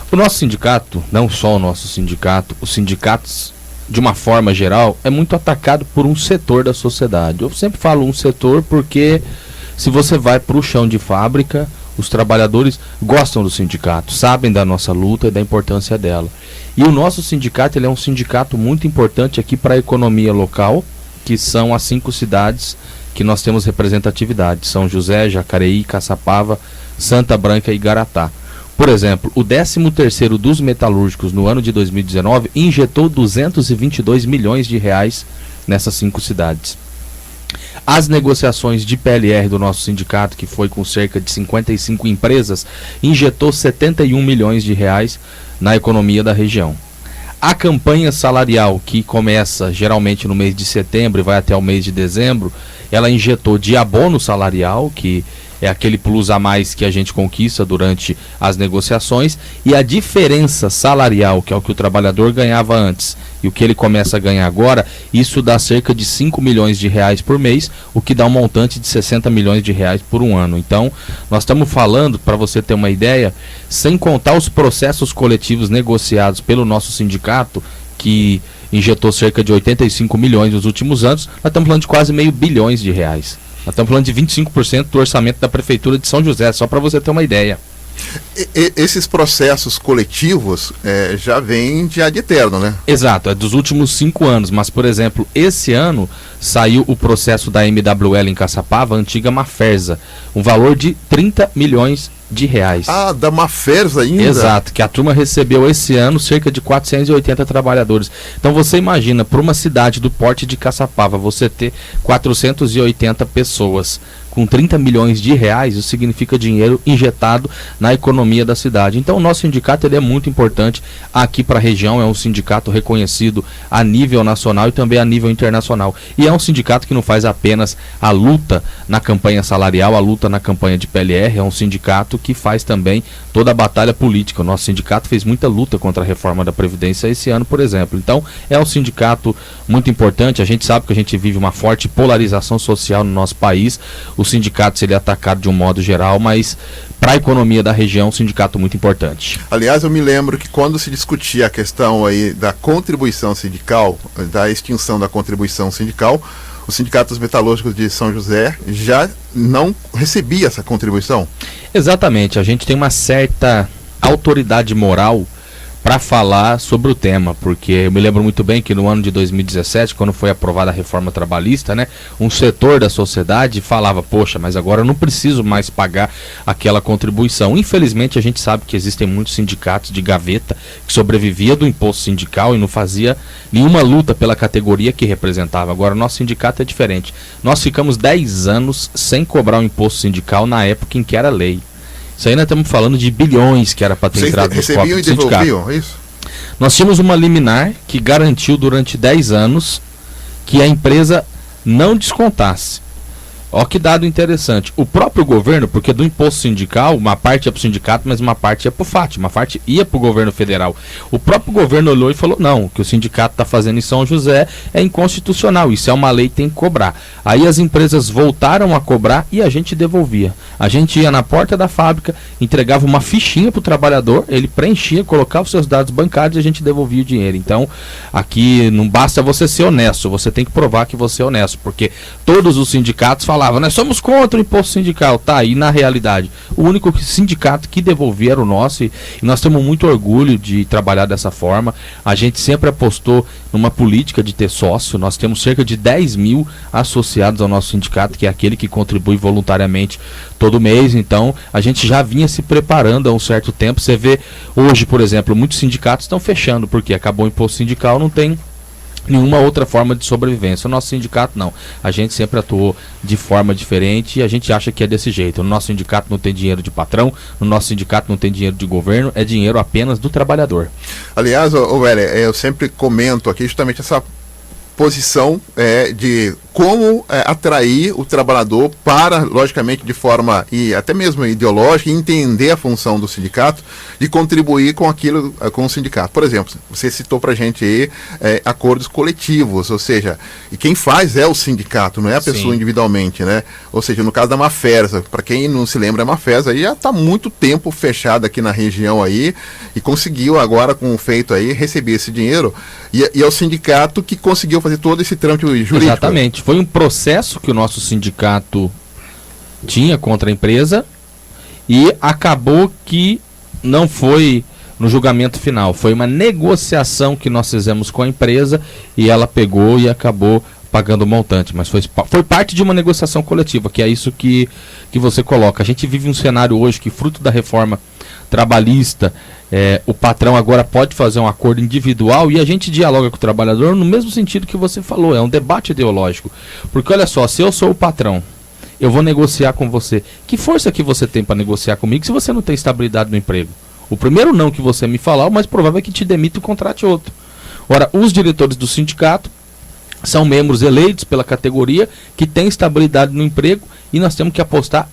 O nosso sindicato, não só o nosso sindicato, os sindicatos de uma forma geral, é muito atacado por um setor da sociedade. Eu sempre falo um setor porque se você vai para o chão de fábrica, os trabalhadores gostam do sindicato, sabem da nossa luta e da importância dela. E o nosso sindicato, ele é um sindicato muito importante aqui para a economia local, que são as 5 cidades que nós temos representatividade: São José, Jacareí, Caçapava, Santa Branca e Garatá. Por exemplo, o 13º dos metalúrgicos no ano de 2019 injetou 222 milhões de reais nessas 5 cidades. As negociações de PLR do nosso sindicato, que foi com cerca de 55 empresas, injetou 71 milhões de reais na economia da região. A campanha salarial, que começa geralmente no mês de setembro e vai até o mês de dezembro, ela injetou de abono salarial, que é aquele plus a mais que a gente conquista durante as negociações, e a diferença salarial, que é o que o trabalhador ganhava antes e o que ele começa a ganhar agora, isso dá cerca de 5 milhões de reais por mês, o que dá um montante de 60 milhões de reais por um ano. Então, nós estamos falando, para você ter uma ideia, sem contar os processos coletivos negociados pelo nosso sindicato, que injetou cerca de 85 milhões nos últimos anos, nós estamos falando de quase meio bilhões de reais. Nós estamos falando de 25% do orçamento da Prefeitura de São José, só para você ter uma ideia. Esses processos coletivos já vêm de ad eterno, né? Exato, é dos últimos 5 anos, mas, por exemplo, esse ano saiu o processo da MWL em Caçapava, a antiga Maferza, um valor de 30 milhões de reais. Ah, da Maferza ainda? Exato, que a turma recebeu esse ano cerca de 480 trabalhadores. Então você imagina, para uma cidade do porte de Caçapava, você ter 480 pessoas com 30 milhões de reais, isso significa dinheiro injetado na economia da cidade. Então o nosso sindicato, ele é muito importante aqui para a região, é um sindicato reconhecido a nível nacional e também a nível internacional. E é um sindicato que não faz apenas a luta na campanha salarial, a luta na campanha de PLR, é um sindicato que faz também toda a batalha política. O nosso sindicato fez muita luta contra a reforma da Previdência esse ano, por exemplo. Então é um sindicato muito importante. A gente sabe que a gente vive uma forte polarização social no nosso país. O sindicato seria atacado de um modo geral, mas para a economia da região, um sindicato muito importante. Aliás, eu me lembro que quando se discutia a questão aí da contribuição sindical, da extinção da contribuição sindical, o Sindicato dos Metalúrgicos de São José já não recebia essa contribuição? Exatamente, a gente tem uma certa autoridade moral para falar sobre o tema, porque eu me lembro muito bem que no ano de 2017, quando foi aprovada a reforma trabalhista, né, um setor da sociedade falava, poxa, mas agora eu não preciso mais pagar aquela contribuição. Infelizmente a gente sabe que existem muitos sindicatos de gaveta que sobrevivia do imposto sindical e não fazia nenhuma luta pela categoria que representava. Agora o nosso sindicato é diferente. Nós ficamos 10 anos sem cobrar o imposto sindical na época em que era lei. Isso aí nós estamos falando de bilhões que era para ter entrado nos cofres do sindicato. Isso? Nós tínhamos uma liminar que garantiu durante 10 anos que a empresa não descontasse. Ó que dado interessante. O próprio governo, porque do imposto sindical, uma parte ia para o sindicato, mas uma parte ia para o FAT, uma parte ia para o governo federal. O próprio governo olhou e falou, não, o que o sindicato está fazendo em São José é inconstitucional, isso é uma lei, tem que cobrar. Aí as empresas voltaram a cobrar e a gente devolvia. A gente ia na porta da fábrica, entregava uma fichinha para o trabalhador, ele preenchia, colocava os seus dados bancários e a gente devolvia o dinheiro. Então, aqui não basta você ser honesto, você tem que provar que você é honesto, porque todos os sindicatos falavam, nós somos contra o imposto sindical, tá? E na realidade, o único sindicato que devolvia era o nosso, e nós temos muito orgulho de trabalhar dessa forma. A gente sempre apostou numa política de ter sócio. Nós temos cerca de 10 mil associados ao nosso sindicato, que é aquele que contribui voluntariamente todo mês. Então, a gente já vinha se preparando há um certo tempo. Você vê hoje, por exemplo, muitos sindicatos estão fechando, porque acabou o imposto sindical, não tem nenhuma outra forma de sobrevivência. O nosso sindicato não. A gente sempre atuou de forma diferente e a gente acha que é desse jeito. No nosso sindicato não tem dinheiro de patrão, no nosso sindicato não tem dinheiro de governo, é dinheiro apenas do trabalhador. Aliás, Velho, eu sempre comento aqui justamente essa posição de como atrair o trabalhador para, logicamente, de forma e até mesmo ideológica, entender a função do sindicato, de contribuir com aquilo, com o sindicato. Por exemplo, você citou para a gente aí acordos coletivos, ou seja, e quem faz é o sindicato, não é a pessoa Sim. individualmente, né? Ou seja, no caso da Mafesa, para quem não se lembra, a Mafesa aí já está muito tempo fechada aqui na região aí e conseguiu agora, com o feito aí, receber esse dinheiro e é o sindicato que conseguiu fazer todo esse trâmite jurídico. Exatamente. Foi um processo que o nosso sindicato tinha contra a empresa e acabou que não foi no julgamento final. Foi uma negociação que nós fizemos com a empresa e ela pegou e acabou pagando o montante. Mas foi parte de uma negociação coletiva, que é isso que você coloca. A gente vive um cenário hoje que, fruto da reforma trabalhista, o patrão agora pode fazer um acordo individual e a gente dialoga com o trabalhador no mesmo sentido que você falou, é um debate ideológico. Porque olha só, se eu sou o patrão, eu vou negociar com você. Que força que você tem para negociar comigo se você não tem estabilidade no emprego? O primeiro não que você me falar, o mais provável é que te demita e contrate outro. Ora, os diretores do sindicato são membros eleitos pela categoria que tem estabilidade no emprego e nós temos que apostar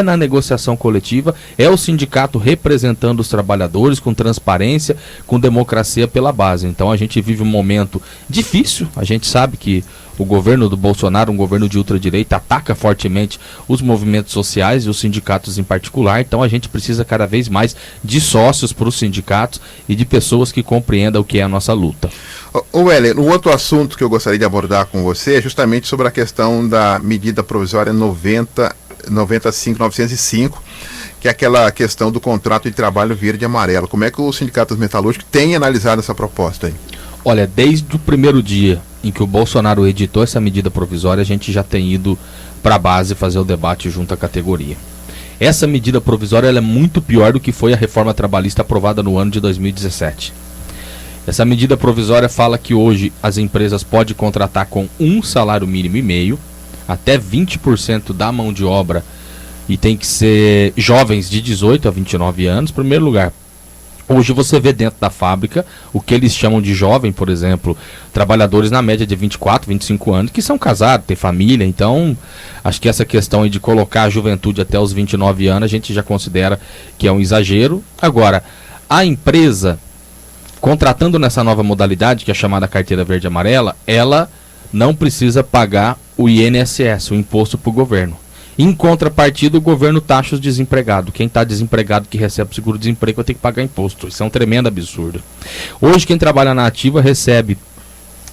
na negociação coletiva, é o sindicato representando os trabalhadores com transparência, com democracia pela base. Então a gente vive um momento difícil, a gente sabe que o governo do Bolsonaro, um governo de ultradireita, ataca fortemente os movimentos sociais e os sindicatos em particular, então a gente precisa cada vez mais de sócios para os sindicatos e de pessoas que compreendam o que é a nossa luta. Weller, um outro assunto que eu gostaria de abordar com você é justamente sobre a questão da medida provisória 905, que é aquela questão do contrato de trabalho verde e amarelo. Como é que o Sindicato dos Metalúrgicos tem analisado essa proposta aí? Olha, desde o primeiro dia em que o Bolsonaro editou essa medida provisória, a gente já tem ido para a base fazer o debate junto à categoria. Essa medida provisória ela é muito pior do que foi a reforma trabalhista aprovada no ano de 2017. Essa medida provisória fala que hoje as empresas podem contratar com um salário mínimo e meio, até 20% da mão de obra, e tem que ser jovens de 18 a 29 anos. Em primeiro lugar, hoje você vê dentro da fábrica o que eles chamam de jovem, por exemplo, trabalhadores na média de 24, 25 anos, que são casados, têm família. Então, acho que essa questão aí de colocar a juventude até os 29 anos, a gente já considera que é um exagero. Agora, a empresa, contratando nessa nova modalidade, que é a chamada carteira verde e amarela, ela não precisa pagar o INSS, o imposto para o governo. Em contrapartida, o governo taxa os desempregados. Quem está desempregado que recebe seguro-desemprego vai ter que pagar imposto. Isso é um tremendo absurdo. Hoje, quem trabalha na ativa recebe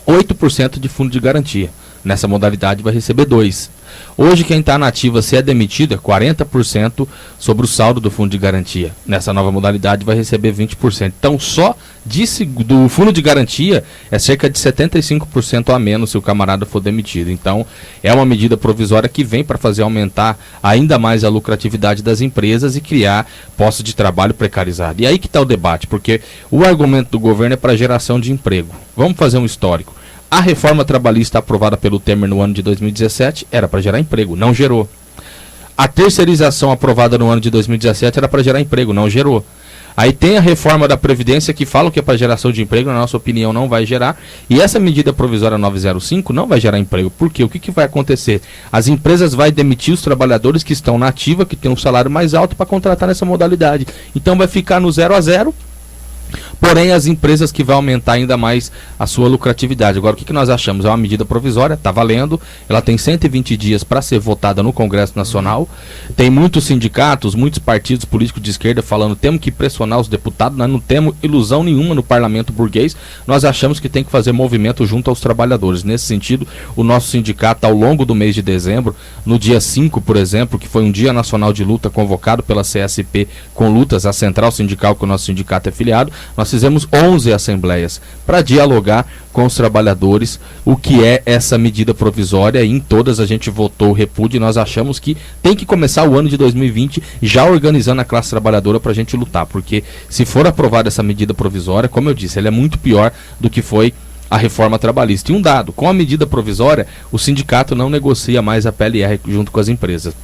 8% de fundo de garantia. Nessa modalidade vai receber 2%. Hoje quem está na ativa, se é demitido, é 40% sobre o saldo do fundo de garantia. Nessa nova modalidade vai receber 20%. Então só do fundo de garantia é cerca de 75% a menos se o camarada for demitido. Então é uma medida provisória que vem para fazer aumentar ainda mais a lucratividade das empresas e criar postos de trabalho precarizados. E aí que está o debate, porque o argumento do governo é para geração de emprego. Vamos fazer um histórico. A reforma trabalhista aprovada pelo Temer no ano de 2017 era para gerar emprego, não gerou. A terceirização aprovada no ano de 2017 era para gerar emprego, não gerou. Aí tem a reforma da Previdência que fala que é para geração de emprego, na nossa opinião não vai gerar, e essa medida provisória 905 não vai gerar emprego. Por quê? O que vai acontecer? As empresas vão demitir os trabalhadores que estão na ativa, que tem um salário mais alto, para contratar nessa modalidade. Então vai ficar no 0 a 0. Porém, as empresas que vão aumentar ainda mais a sua lucratividade. Agora, o que nós achamos? É uma medida provisória, está valendo, ela tem 120 dias para ser votada no Congresso Nacional. Tem muitos sindicatos, muitos partidos políticos de esquerda falando temos que pressionar os deputados, nós não temos ilusão nenhuma no parlamento burguês, nós achamos que tem que fazer movimento junto aos trabalhadores. Nesse sentido, o nosso sindicato, ao longo do mês de dezembro, no dia 5, por exemplo, que foi um dia nacional de luta convocado pela CSP com lutas, a central sindical que o nosso sindicato é filiado, nós fizemos 11 assembleias para dialogar com os trabalhadores o que é essa medida provisória, e em todas a gente votou repúdio, e nós achamos que tem que começar o ano de 2020 já organizando a classe trabalhadora para a gente lutar, porque se for aprovada essa medida provisória, como eu disse, ela é muito pior do que foi a reforma trabalhista. E um dado, com a medida provisória, o sindicato não negocia mais a PLR junto com as empresas.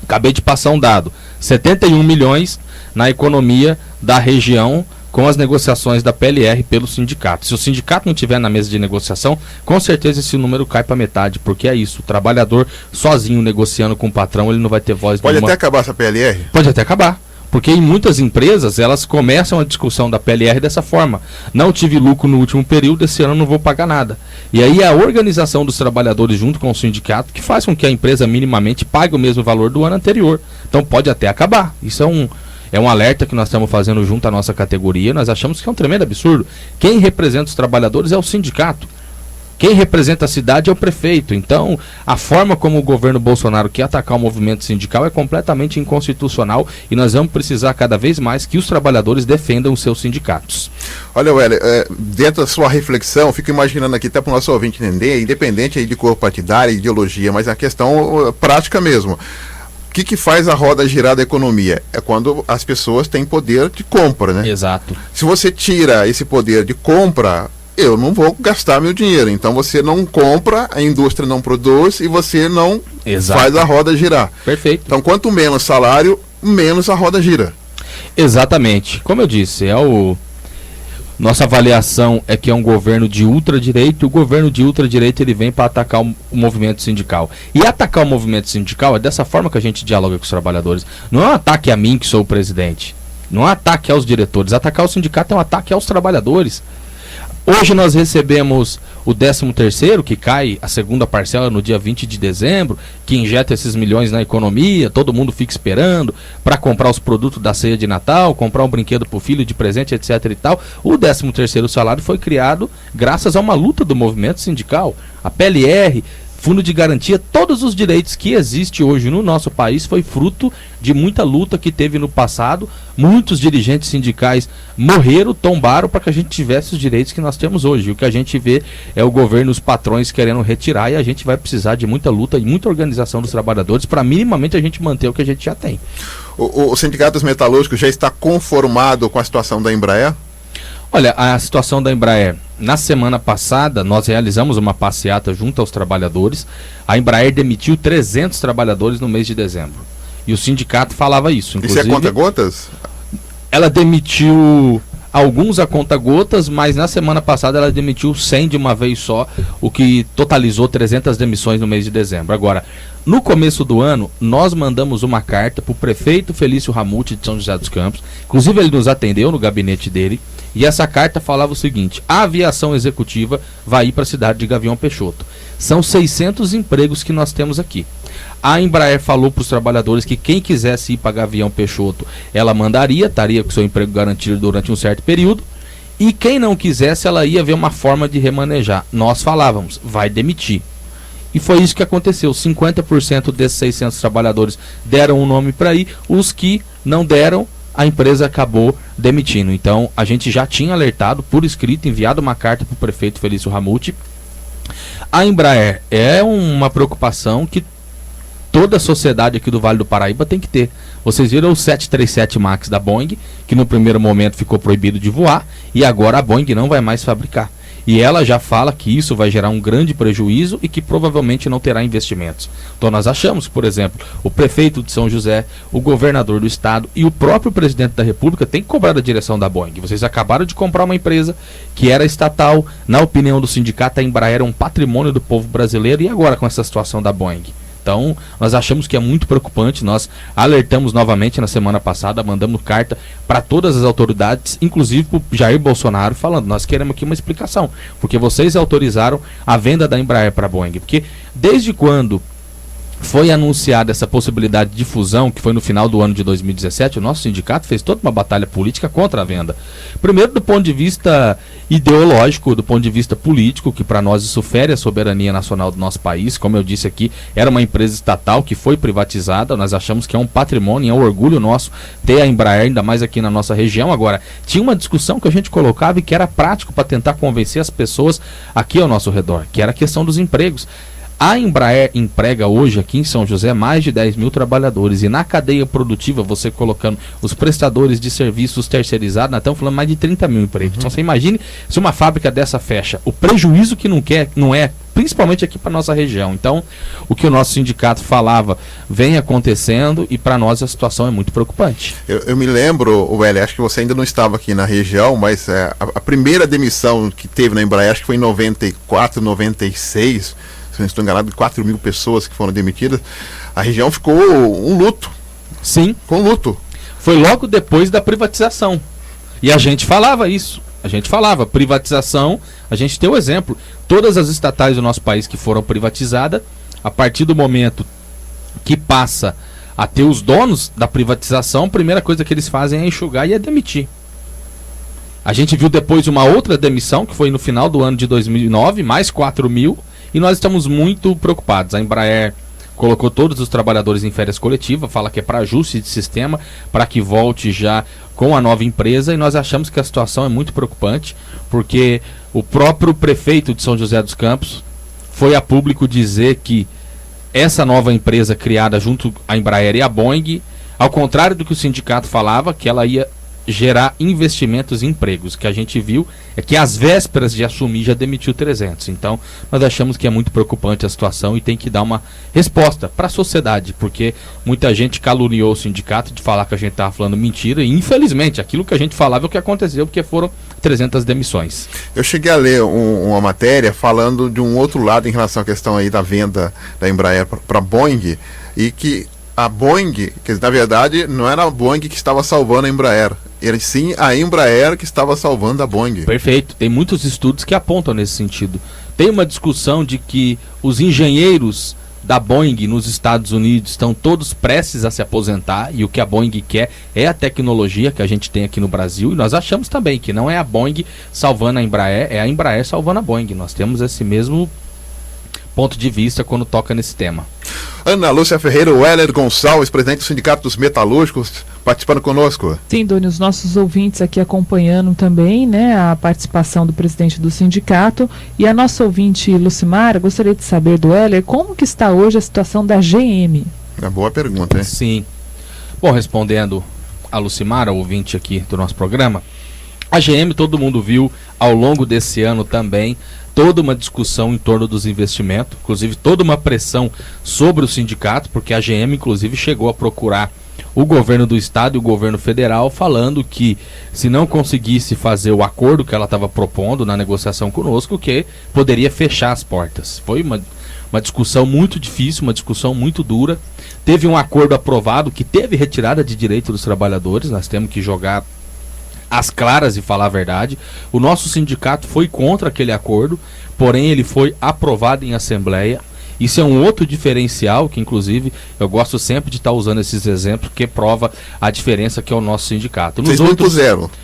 Acabei de passar um dado, 71 milhões na economia da região com as negociações da PLR pelo sindicato. Se o sindicato não estiver na mesa de negociação, com certeza esse número cai para metade, porque é isso, o trabalhador sozinho negociando com o patrão, ele não vai ter voz nenhuma. Pode até acabar essa PLR? Pode até acabar, porque em muitas empresas, elas começam a discussão da PLR dessa forma. Não tive lucro no último período, esse ano não vou pagar nada. E aí é a organização dos trabalhadores junto com o sindicato que faz com que a empresa minimamente pague o mesmo valor do ano anterior. Então pode até acabar. Isso é um alerta que nós estamos fazendo junto à nossa categoria. Nós achamos que é um tremendo absurdo. Quem representa os trabalhadores é o sindicato. Quem representa a cidade é o prefeito. Então, a forma como o governo Bolsonaro quer atacar o movimento sindical é completamente inconstitucional, e nós vamos precisar cada vez mais que os trabalhadores defendam os seus sindicatos. Olha, Wélio, dentro da sua reflexão, fico imaginando aqui, até para o nosso ouvinte entender, independente aí de cor partidária, ideologia, mas a questão prática mesmo. O que faz a roda girar da economia? É quando as pessoas têm poder de compra, né? Exato. Se você tira esse poder de compra, eu não vou gastar meu dinheiro. Então você não compra, a indústria não produz e você não faz a roda girar. Perfeito. Então quanto menos salário, menos a roda gira. Exatamente. Como eu disse, nossa avaliação é que é um governo de ultradireita, e o governo de ultradireita ele vem para atacar o movimento sindical. E atacar o movimento sindical é dessa forma que a gente dialoga com os trabalhadores. Não é um ataque a mim, que sou o presidente. Não é um ataque aos diretores. Atacar o sindicato é um ataque aos trabalhadores. Hoje nós recebemos o 13º, que cai a segunda parcela no dia 20 de dezembro, que injeta esses milhões na economia, todo mundo fica esperando para comprar os produtos da ceia de Natal, comprar um brinquedo para o filho de presente, etc e tal. O 13º salário foi criado graças a uma luta do movimento sindical. A PLR, Fundo de Garantia, todos os direitos que existem hoje no nosso país foi fruto de muita luta que teve no passado. Muitos dirigentes sindicais morreram, tombaram para que a gente tivesse os direitos que nós temos hoje. E o que a gente vê é o governo, os patrões querendo retirar, e a gente vai precisar de muita luta e muita organização dos trabalhadores para minimamente a gente manter o que a gente já tem. O Sindicato dos Metalúrgicos já está conformado com a situação da Embraer? Olha, a situação da Embraer, na semana passada, nós realizamos uma passeata junto aos trabalhadores. A Embraer demitiu 300 trabalhadores no mês de dezembro. E o sindicato falava isso. Inclusive, isso é conta-gotas? Ela demitiu alguns a conta-gotas, mas na semana passada ela demitiu 100 de uma vez só, o que totalizou 300 demissões no mês de dezembro. Agora, no começo do ano, nós mandamos uma carta para o prefeito Felício Ramute de São José dos Campos. Inclusive, ele nos atendeu no gabinete dele. E essa carta falava o seguinte: a aviação executiva vai ir para a cidade de Gavião Peixoto. São 600 empregos que nós temos aqui. A Embraer falou para os trabalhadores que quem quisesse ir para Gavião Peixoto, ela mandaria, estaria com seu emprego garantido durante um certo período. E quem não quisesse, ela ia ver uma forma de remanejar. Nós falávamos, vai demitir. E foi isso que aconteceu. 50% desses 600 trabalhadores deram um nome para ir. Os que não deram, a empresa acabou demitindo. Então, a gente já tinha alertado por escrito, enviado uma carta para o prefeito Felício Ramute. A Embraer é uma preocupação que toda a sociedade aqui do Vale do Paraíba tem que ter. Vocês viram o 737 MAX da Boeing, que no primeiro momento ficou proibido de voar, e agora a Boeing não vai mais fabricar. E ela já fala que isso vai gerar um grande prejuízo e que provavelmente não terá investimentos. Então nós achamos, por exemplo, o prefeito de São José, o governador do estado e o próprio presidente da República tem que cobrar da direção da Boeing. Vocês acabaram de comprar uma empresa que era estatal, na opinião do sindicato, a Embraer é um patrimônio do povo brasileiro, e agora com essa situação da Boeing? Então, nós achamos que é muito preocupante. Nós alertamos novamente na semana passada, mandamos carta para todas as autoridades, inclusive para o Jair Bolsonaro, falando, nós queremos aqui uma explicação, porque vocês autorizaram a venda da Embraer para a Boeing. Porque desde quando foi anunciada essa possibilidade de fusão, que foi no final do ano de 2017, o nosso sindicato fez toda uma batalha política contra a venda. Primeiro, do ponto de vista ideológico, do ponto de vista político, que para nós isso fere a soberania nacional do nosso país. Como eu disse aqui, era uma empresa estatal que foi privatizada, nós achamos que é um patrimônio, é um orgulho nosso ter a Embraer, ainda mais aqui na nossa região. Agora, tinha uma discussão que a gente colocava e que era prático para tentar convencer as pessoas aqui ao nosso redor, que era a questão dos empregos. A Embraer emprega hoje aqui em São José mais de 10 mil trabalhadores, e na cadeia produtiva, você colocando os prestadores de serviços terceirizados, nós estamos falando mais de 30 mil empregos. Então você imagine se uma fábrica dessa fecha, o prejuízo que não é, principalmente aqui para nossa região. Então, o que o nosso sindicato falava vem acontecendo, e para nós a situação é muito preocupante. Eu me lembro, Wellington, acho que você ainda não estava aqui na região, mas a primeira demissão que teve na Embraer, acho que foi em 94, 96, se não estou enganado, de 4 mil pessoas que foram demitidas. A região ficou um luto. Sim. Com luto. Foi logo depois da privatização. E a gente falava isso. A gente falava, privatização, a gente tem o exemplo. Todas as estatais do nosso país que foram privatizadas, a partir do momento que passa a ter os donos da privatização, a primeira coisa que eles fazem é enxugar e é demitir. A gente viu depois uma outra demissão, que foi no final do ano de 2009, mais 4 mil, e nós estamos muito preocupados. A Embraer colocou todos os trabalhadores em férias coletivas, fala que é para ajuste de sistema, para que volte já com a nova empresa, e nós achamos que a situação é muito preocupante, porque o próprio prefeito de São José dos Campos foi a público dizer que essa nova empresa criada junto à Embraer e à Boeing, ao contrário do que o sindicato falava, que ela ia gerar investimentos e empregos. O que a gente viu é que às vésperas de assumir já demitiu 300. Então nós achamos que é muito preocupante a situação e tem que dar uma resposta para a sociedade, porque muita gente caluniou o sindicato de falar que a gente estava falando mentira, e infelizmente aquilo que a gente falava é o que aconteceu, porque foram 300 demissões. Eu cheguei a ler uma matéria falando de um outro lado em relação à questão aí da venda da Embraer para a Boeing, e que a Boeing, que na verdade não era a Boeing que estava salvando a Embraer, era sim a Embraer que estava salvando a Boeing. Perfeito, tem muitos estudos que apontam nesse sentido. Tem uma discussão de que os engenheiros da Boeing nos Estados Unidos estão todos prestes a se aposentar, e o que a Boeing quer é a tecnologia que a gente tem aqui no Brasil, e nós achamos também que não é a Boeing salvando a Embraer, é a Embraer salvando a Boeing. Nós temos esse mesmo ponto de vista quando toca nesse tema. Ana Lúcia Ferreira, Weller Gonçalves, presidente do Sindicato dos Metalúrgicos, participando conosco. Sim, Doni, os nossos ouvintes aqui acompanhando também, né, a participação do presidente do sindicato. E a nossa ouvinte Lucimara, gostaria de saber do Weller, como que está hoje a situação da GM? É boa pergunta, hein? Sim. Bom, respondendo a Lucimara, ouvinte aqui do nosso programa, a GM, todo mundo viu ao longo desse ano também toda uma discussão em torno dos investimentos, inclusive toda uma pressão sobre o sindicato, porque a GM inclusive chegou a procurar o governo do estado e o governo federal, falando que se não conseguisse fazer o acordo que ela estava propondo na negociação conosco, que poderia fechar as portas. Foi uma discussão muito difícil, uma discussão muito dura. Teve um acordo aprovado que teve retirada de direito dos trabalhadores, nós temos que jogar as claras e falar a verdade. O nosso sindicato foi contra aquele acordo, porém ele foi aprovado em assembleia. Isso é um outro diferencial que, inclusive, eu gosto sempre de estar usando esses exemplos, porque prova a diferença que é o nosso sindicato.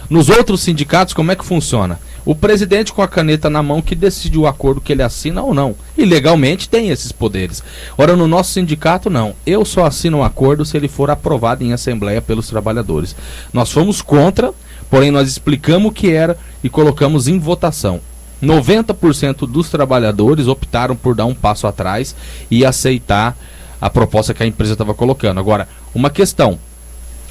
Nos outros sindicatos, como é que funciona? O presidente com a caneta na mão que decide o acordo que ele assina ou não. E legalmente tem esses poderes. Ora, no nosso sindicato, não. Eu só assino um acordo se ele for aprovado em assembleia pelos trabalhadores. Nós fomos contra, porém nós explicamos o que era e colocamos em votação. 90% dos trabalhadores optaram por dar um passo atrás e aceitar a proposta que a empresa estava colocando. Agora, uma questão: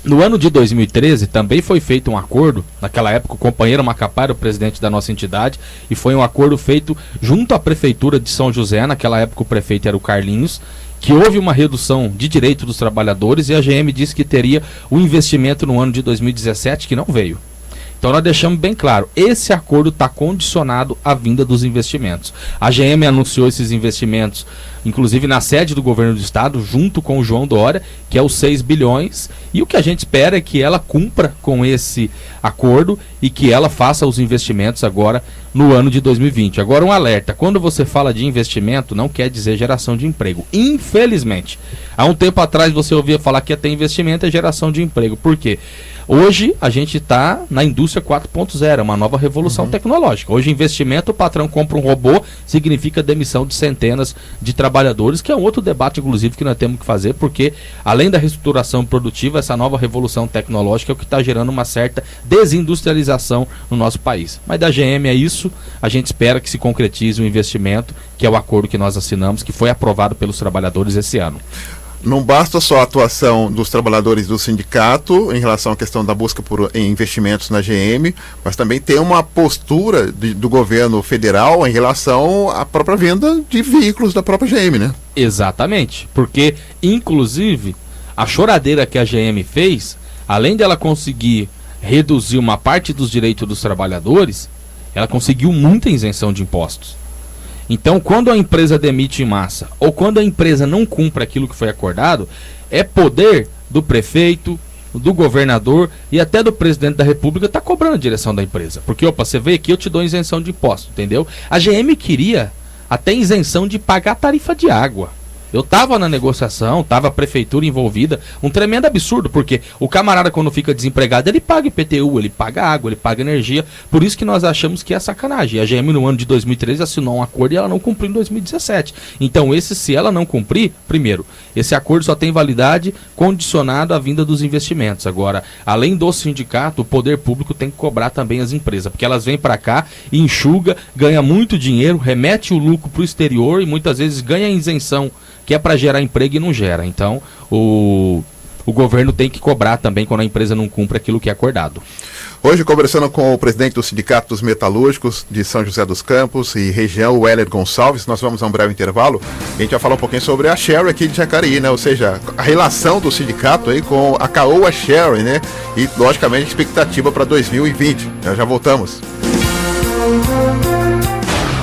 No ano de 2013 também foi feito um acordo, naquela época o companheiro Macapá era o presidente da nossa entidade, e foi um acordo feito junto à prefeitura de São José, naquela época o prefeito era o Carlinhos, que houve uma redução de direito dos trabalhadores e a GM disse que teria um investimento no ano de 2017 que não veio. Então nós deixamos bem claro, esse acordo está condicionado à vinda dos investimentos. A GM anunciou esses investimentos, inclusive na sede do governo do estado, junto com o João Dória, que é os 6 bilhões, e o que a gente espera é que ela cumpra com esse acordo e que ela faça os investimentos agora no ano de 2020. Agora um alerta, quando você fala de investimento, não quer dizer geração de emprego, infelizmente. Há um tempo atrás você ouvia falar que ia ter investimento e geração de emprego, por quê? Hoje a gente está na indústria 4.0, uma nova revolução tecnológica. Hoje investimento, o patrão compra um robô, significa demissão de centenas de trabalhadores, que é um outro debate, inclusive, que nós temos que fazer, porque além da reestruturação produtiva, essa nova revolução tecnológica é o que está gerando uma certa desindustrialização no nosso país. Mas da GM é isso, a gente espera que se concretize o investimento, que é o acordo que nós assinamos, que foi aprovado pelos trabalhadores esse ano. Não basta só a atuação dos trabalhadores do sindicato em relação à questão da busca por investimentos na GM, mas também tem uma postura do governo federal em relação à própria venda de veículos da própria GM, né? Exatamente, porque inclusive a choradeira que a GM fez, além dela conseguir reduzir uma parte dos direitos dos trabalhadores, ela conseguiu muita isenção de impostos. Então, quando a empresa demite em massa, ou quando a empresa não cumpre aquilo que foi acordado, é poder do prefeito, do governador e até do presidente da república tá cobrando a direção da empresa. Porque, opa, você veio aqui, eu te dou isenção de imposto, entendeu? A GM queria até isenção de pagar tarifa de água. Eu tava na negociação, tava a prefeitura envolvida, um tremendo absurdo, porque o camarada quando fica desempregado, ele paga IPTU, ele paga água, ele paga energia, por isso que nós achamos que é sacanagem. A GM no ano de 2013 assinou um acordo e ela não cumpriu em 2017. Então se ela não cumprir, primeiro, esse acordo só tem validade condicionado à vinda dos investimentos. Agora, além do sindicato, o poder público tem que cobrar também as empresas, porque elas vêm para cá, enxuga, ganha muito dinheiro, remete o lucro para o exterior e muitas vezes ganha isenção, que é para gerar emprego e não gera. Então, o governo tem que cobrar também quando a empresa não cumpre aquilo que é acordado. Hoje, conversando com o presidente do Sindicato dos Metalúrgicos de São José dos Campos e região, o Heller Gonçalves, nós vamos a um breve intervalo e a gente vai falar um pouquinho sobre a Sherry aqui de Jacareí, né? Ou seja, a relação do sindicato aí com a Caoa Sherry, né? E, logicamente, a expectativa para 2020. Já voltamos.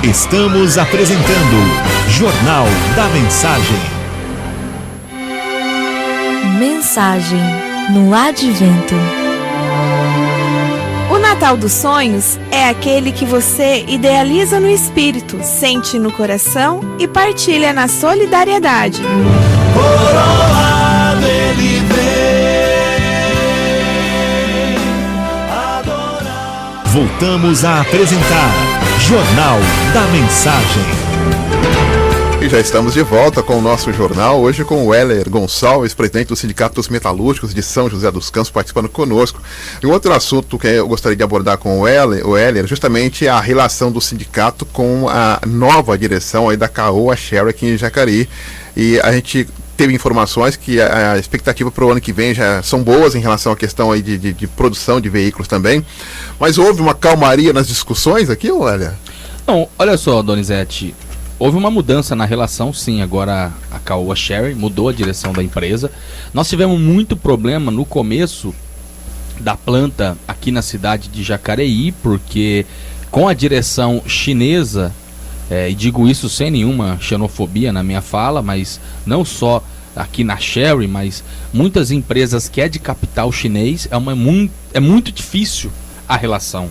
Estamos apresentando Jornal da Mensagem. Mensagem no Advento. O Natal dos Sonhos é aquele que você idealiza no espírito, sente no coração e partilha na solidariedade. Coroado ele vem. Voltamos a apresentar Jornal da Mensagem. E já estamos de volta com o nosso jornal, hoje com o Heller Gonçalves, presidente do Sindicato dos Metalúrgicos de São José dos Campos, participando conosco. E um outro assunto que eu gostaria de abordar com o Heller, justamente a relação do sindicato com a nova direção aí da Caoa Sherry aqui em Jacareí. E a gente teve informações que a expectativa para o ano que vem já são boas em relação à questão aí de produção de veículos também. Mas houve uma calmaria nas discussões aqui, Heller? Não, olha só, Donizete. Houve uma mudança na relação, sim. Agora a Caoa Sherry mudou a direção da empresa. Nós tivemos muito problema no começo da planta aqui na cidade de Jacareí, porque com a direção chinesa, e digo isso sem nenhuma xenofobia na minha fala, mas não só aqui na Sherry, mas muitas empresas que é de capital chinês, é muito difícil a relação.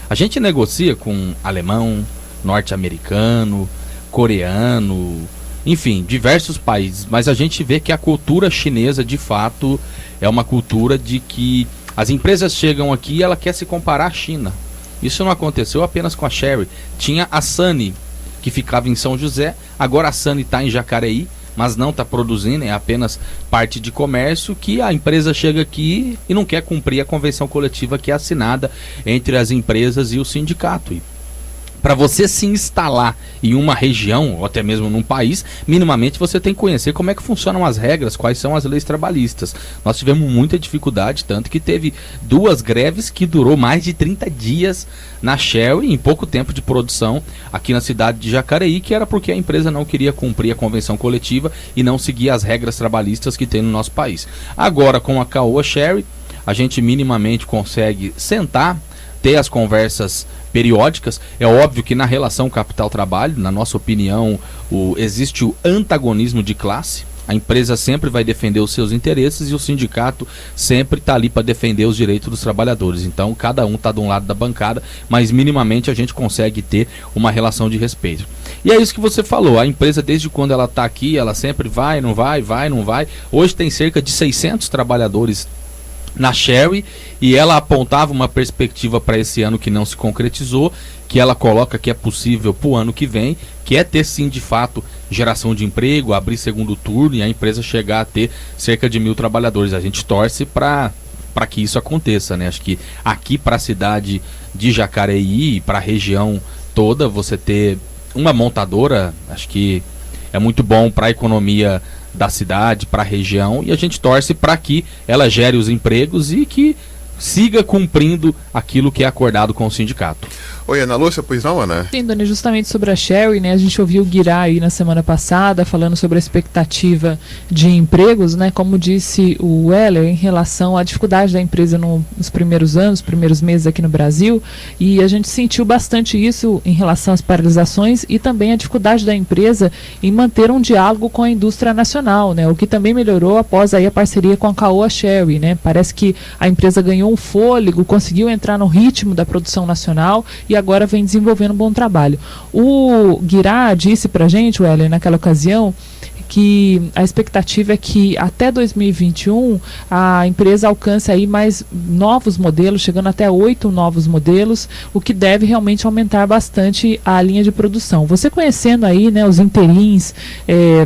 A gente negocia com alemão, norte-americano, coreano, enfim, diversos países, mas a gente vê que a cultura chinesa de fato é uma cultura de que as empresas chegam aqui e ela quer se comparar à China. Isso não aconteceu apenas com a Sherry. Tinha a Sany, que ficava em São José, agora a Sany está em Jacareí, mas não está produzindo, é apenas parte de comércio, que a empresa chega aqui e não quer cumprir a convenção coletiva que é assinada entre as empresas e o sindicato. E Para você se instalar em uma região, ou até mesmo num país, minimamente você tem que conhecer como é que funcionam as regras, quais são as leis trabalhistas. Nós tivemos muita dificuldade, tanto que teve 2 greves que durou mais de 30 dias na Shell em pouco tempo de produção aqui na cidade de Jacareí, que era porque a empresa não queria cumprir a convenção coletiva e não seguir as regras trabalhistas que tem no nosso país. Agora, com a Caoa Sherry, a gente minimamente consegue sentar, ter as conversas periódicas. É óbvio que na relação capital-trabalho, na nossa opinião, existe o antagonismo de classe. A empresa sempre vai defender os seus interesses e o sindicato sempre está ali para defender os direitos dos trabalhadores. Então, cada um está de um lado da bancada, mas minimamente a gente consegue ter uma relação de respeito. E é isso que você falou, a empresa desde quando ela está aqui, ela sempre vai, não vai, vai, não vai. Hoje tem cerca de 600 trabalhadores na Sherry, e ela apontava uma perspectiva para esse ano que não se concretizou, que ela coloca que é possível para o ano que vem, que é ter sim de fato geração de emprego, abrir segundo turno e a empresa chegar a ter cerca de 1.000 trabalhadores. A gente torce para que isso aconteça, né? Acho que aqui para a cidade de Jacareí e para a região toda, você ter uma montadora, acho que é muito bom para a economia da cidade, para a região, e a gente torce para que ela gere os empregos e que siga cumprindo aquilo que é acordado com o sindicato. Oi, Ana Lúcia, pois não, Ana? Sim, Dona, justamente sobre a Sherry, né? A gente ouviu o Guirá aí na semana passada falando sobre a expectativa de empregos, né? Como disse o Weller, em relação à dificuldade da empresa nos primeiros anos, primeiros meses aqui no Brasil, e a gente sentiu bastante isso em relação às paralisações e também a dificuldade da empresa em manter um diálogo com a indústria nacional, né? O que também melhorou após aí a parceria com a Caoa Sherry, né? Parece que a empresa ganhou um fôlego, conseguiu entrar no ritmo da produção nacional e agora vem desenvolvendo um bom trabalho. O Guirá disse pra gente, Weller, naquela ocasião, que a expectativa é que até 2021 a empresa alcance aí mais novos modelos, chegando até 8 novos modelos, o que deve realmente aumentar bastante a linha de produção. Você conhecendo aí, né, os interins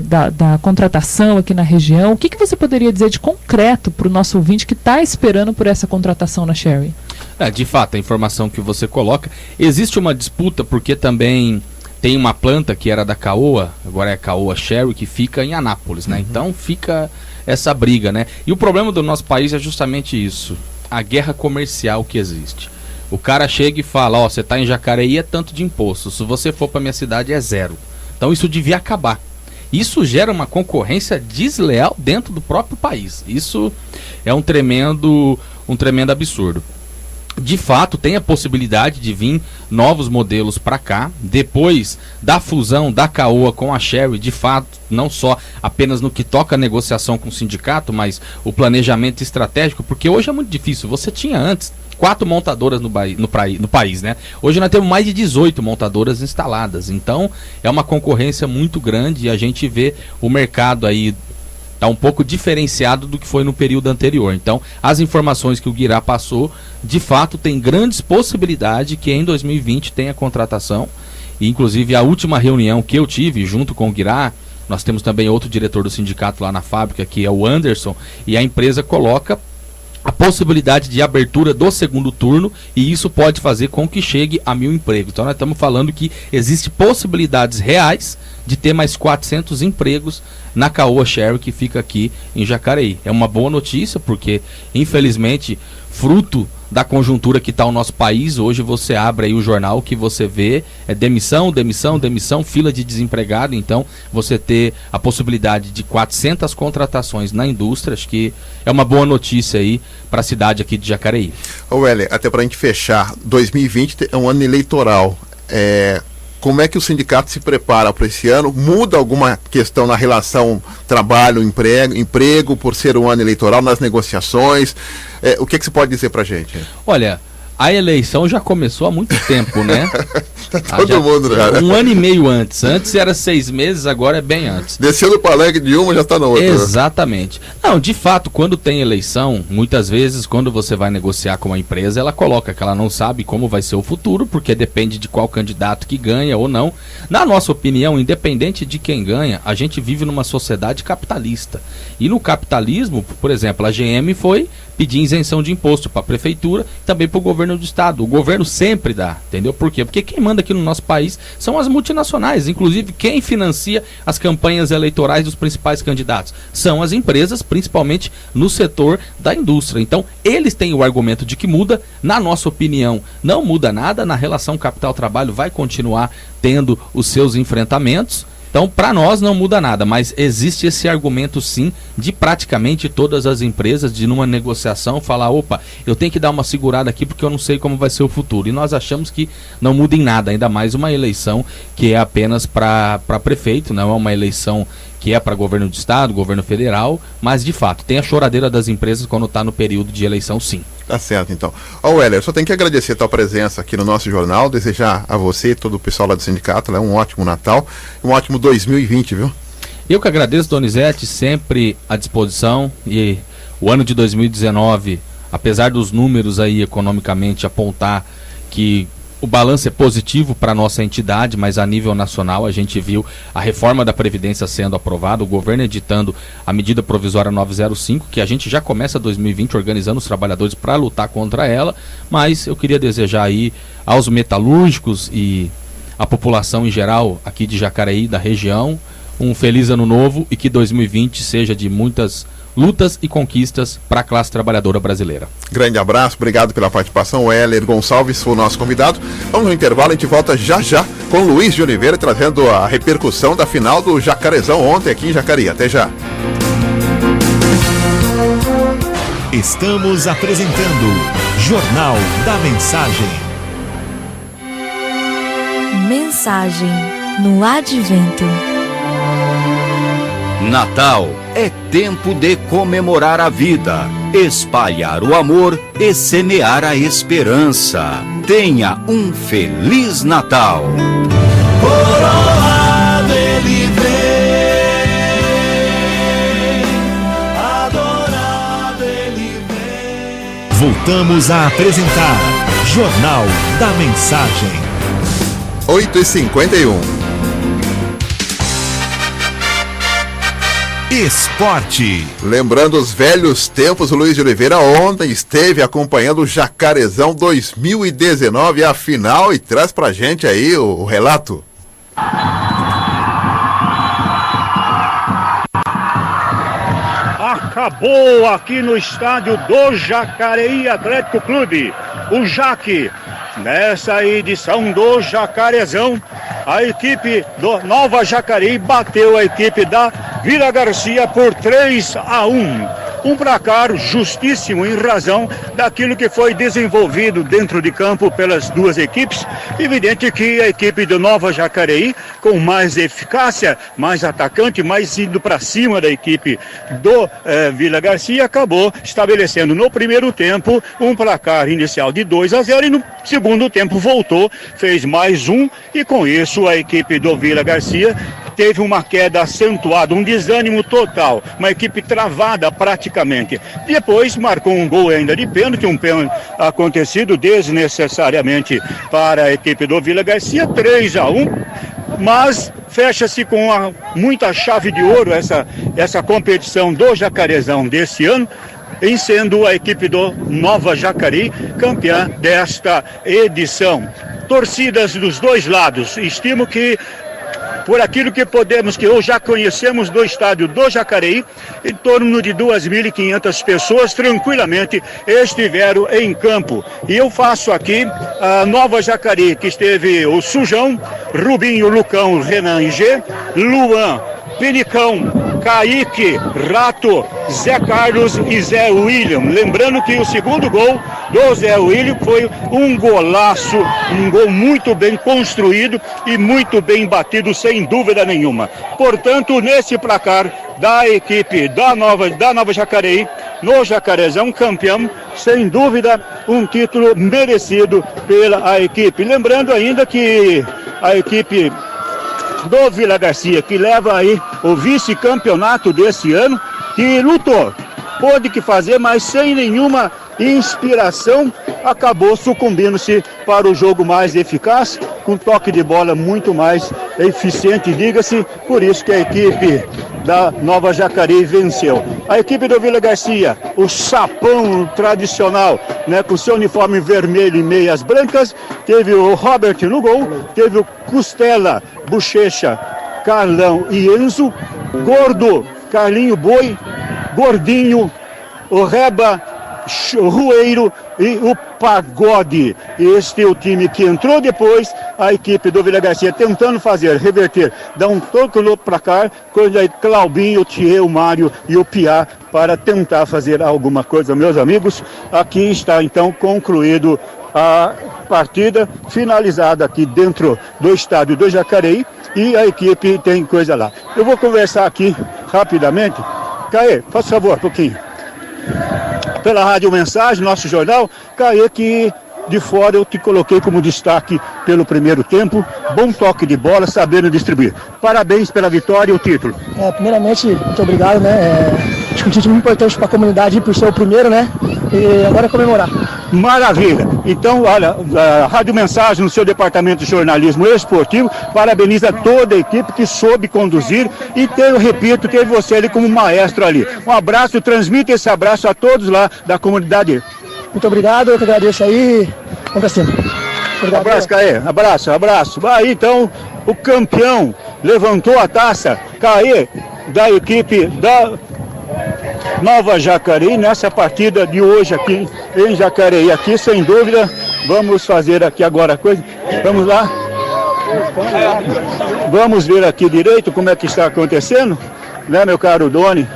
da contratação aqui na região, o que você poderia dizer de concreto para o nosso ouvinte que está esperando por essa contratação na Sherry? De fato, a informação que você coloca, existe uma disputa porque também tem uma planta que era da Caoa, agora é a Caoa Sherry, que fica em Anápolis, né? Então fica essa briga, né? E o problema do nosso país é justamente isso, a guerra comercial que existe. O cara chega e fala, ó, você tá em Jacareí, é tanto de imposto, se você for para minha cidade é 0. Então isso devia acabar. Isso gera uma concorrência desleal dentro do próprio país. Isso é um tremendo absurdo. De fato, tem a possibilidade de vir novos modelos para cá, depois da fusão da Caoa com a Sherry, de fato, não só apenas no que toca a negociação com o sindicato, mas o planejamento estratégico, porque hoje é muito difícil. Você tinha antes 4 montadoras no país, né? Hoje nós temos mais de 18 montadoras instaladas, então é uma concorrência muito grande e a gente vê o mercado aí está um pouco diferenciado do que foi no período anterior. Então, as informações que o Guirá passou, de fato, tem grandes possibilidades que em 2020 tenha contratação. E, inclusive, a última reunião que eu tive junto com o Guirá, nós temos também outro diretor do sindicato lá na fábrica, que é o Anderson, e a empresa coloca a possibilidade de abertura do segundo turno, e isso pode fazer com que chegue a 1.000 empregos. Então nós estamos falando que existem possibilidades reais de ter mais 400 empregos na Caoa Sherry, que fica aqui em Jacareí. É uma boa notícia, porque infelizmente, fruto da conjuntura que está o nosso país, hoje você abre aí o jornal, que você vê é demissão, demissão, demissão, fila de desempregado. Então você ter a possibilidade de 400 contratações na indústria, acho que é uma boa notícia aí para a cidade aqui de Jacareí. Ô Weller, até para a gente fechar, 2020 é um ano eleitoral, como é que o sindicato se prepara para esse ano? Muda alguma questão na relação trabalho-emprego por ser um ano eleitoral, nas negociações? O que você pode dizer para a gente? Olha, a eleição já começou há muito tempo, né? Todo mundo, cara. 1 ano e meio antes. Antes era 6 meses, agora é bem antes. Desceu do palanque de uma, já está na outra. Exatamente. Não, de fato, quando tem eleição, muitas vezes, quando você vai negociar com uma empresa, ela coloca que ela não sabe como vai ser o futuro, porque depende de qual candidato que ganha ou não. Na nossa opinião, independente de quem ganha, a gente vive numa sociedade capitalista. E no capitalismo, por exemplo, a GM foi pedir isenção de imposto para a prefeitura, também para o governo do estado. O governo sempre dá, entendeu? Por quê? Porque quem manda aqui no nosso país são as multinacionais. Inclusive, quem financia as campanhas eleitorais dos principais candidatos são as empresas, principalmente no setor da indústria. Então, eles têm o argumento de que muda. Na nossa opinião, não muda nada. Na relação capital-trabalho vai continuar tendo os seus enfrentamentos. Então, para nós não muda nada, mas existe esse argumento sim de praticamente todas as empresas de numa negociação falar, opa, eu tenho que dar uma segurada aqui porque eu não sei como vai ser o futuro. E nós achamos que não muda em nada, ainda mais uma eleição que é apenas para prefeito, não é uma eleição que é para governo de estado, governo federal, mas de fato tem a choradeira das empresas quando está no período de eleição, sim. Tá certo, então. Weller, só tenho que agradecer a tua presença aqui no nosso jornal, desejar a você e todo o pessoal lá do sindicato um ótimo Natal, um ótimo 2020, viu? Eu que agradeço, Donizete, sempre à disposição, e o ano de 2019, apesar dos números aí economicamente apontar que o balanço é positivo para a nossa entidade, mas a nível nacional a gente viu a reforma da Previdência sendo aprovada, o governo editando a medida provisória 905, que a gente já começa 2020 organizando os trabalhadores para lutar contra ela, mas eu queria desejar aí aos metalúrgicos e à população em geral aqui de Jacareí, da região, um feliz ano novo e que 2020 seja de muitas lutas e conquistas para a classe trabalhadora brasileira. Grande abraço, obrigado pela participação. Weller Gonçalves foi o nosso convidado. Vamos no intervalo, a gente volta já já com Luiz de Oliveira trazendo a repercussão da final do Jacarezão ontem aqui em Jacareí. Até já. Estamos apresentando Jornal da Mensagem. Mensagem no Advento. Natal é tempo de comemorar a vida, espalhar o amor e semear a esperança. Tenha um Feliz Natal. Coroa dele vem, adorado ele vem. Voltamos a apresentar Jornal da Mensagem. 8h51. Esporte. Lembrando os velhos tempos, o Luiz de Oliveira ontem esteve acompanhando o Jacarezão 2019, a final, e traz pra gente aí o relato. Acabou aqui no estádio do Jacareí Atlético Clube, o Jaque. Nessa edição do Jacarezão, a equipe do Nova Jacareí bateu a equipe da Vila Garcia por 3-1. Um placar justíssimo em razão daquilo que foi desenvolvido dentro de campo pelas duas equipes. Evidente que a equipe do Nova Jacareí, com mais eficácia, mais atacante, mais indo para cima da equipe do Vila Garcia, acabou estabelecendo no primeiro tempo um placar inicial de 2-0 e no segundo tempo voltou, fez mais um, e com isso a equipe do Vila Garcia teve uma queda acentuada, um desânimo total, uma equipe travada praticamente. Depois marcou um gol ainda de pênalti, um pênalti acontecido desnecessariamente para a equipe do Vila Garcia, 3-1, mas fecha-se com muita chave de ouro essa competição do Jacarezão desse ano, em sendo a equipe do Nova Jacareí campeã desta edição. Torcidas dos dois lados, estimo que por aquilo que ou já conhecemos do estádio do Jacareí, em torno de 2.500 pessoas tranquilamente estiveram em campo. E eu faço aqui a Nova Jacareí, que esteve o Sujão, Rubinho, Lucão, Renan e G, Luan, Penicão, Kaique, Rato, Zé Carlos e Zé William. Lembrando que o segundo gol do Zé William foi um golaço, um gol muito bem construído e muito bem batido, sem dúvida nenhuma. Portanto, nesse placar da equipe da Nova Jacareí, no Jacarezão, campeão, sem dúvida, um título merecido pela equipe. Lembrando ainda que a equipe do Vila Garcia, que leva aí o vice-campeonato desse ano, que lutou, pôde que fazer, mas sem nenhuma inspiração, acabou sucumbindo-se para o jogo mais eficaz, com toque de bola muito mais eficiente, diga-se, por isso que a equipe da Nova Jacareí venceu. A equipe do Vila Garcia, o sapão tradicional, né, com seu uniforme vermelho e meias brancas, teve o Robert no gol, teve o Costela, Bochecha, Carlão e Enzo, Gordo, Carlinho Boi, Gordinho, o Reba, o Rueiro e o Pagode. Este é o time que entrou depois, a equipe do Vila Garcia tentando reverter, dar um toque no placar, coisa aí Claubinho, o Thier, o Mário e o Piá para tentar fazer alguma coisa. Meus amigos, aqui está então concluído a partida, finalizada aqui dentro do estádio do Jacareí, e a equipe tem coisa lá. Eu vou conversar aqui rapidamente. Caê, faz favor, um pouquinho. Pela Rádio Mensagem, nosso jornal, Caê, que de fora eu te coloquei como destaque pelo primeiro tempo, bom toque de bola, sabendo distribuir. Parabéns pela vitória e o título. Primeiramente, muito obrigado, né? Acho que um título muito importante para a comunidade, por ser o primeiro, né? E agora é comemorar. Maravilha! Então, olha, a Rádio Mensagem, no seu departamento de jornalismo esportivo, parabeniza toda a equipe que soube conduzir e eu repito, teve você ali como maestro ali. Um abraço, transmite esse abraço a todos lá da comunidade. Muito obrigado, eu que agradeço aí. Vamos pra cima. Obrigado. Abraço, Caê. Abraço. Aí então, o campeão levantou a taça, Caê, da equipe da Nova Jacareí, nessa partida de hoje aqui em Jacareí. Aqui, sem dúvida, vamos fazer aqui agora a coisa. Vamos lá. Vamos ver aqui direito como é que está acontecendo, né, meu caro Doni?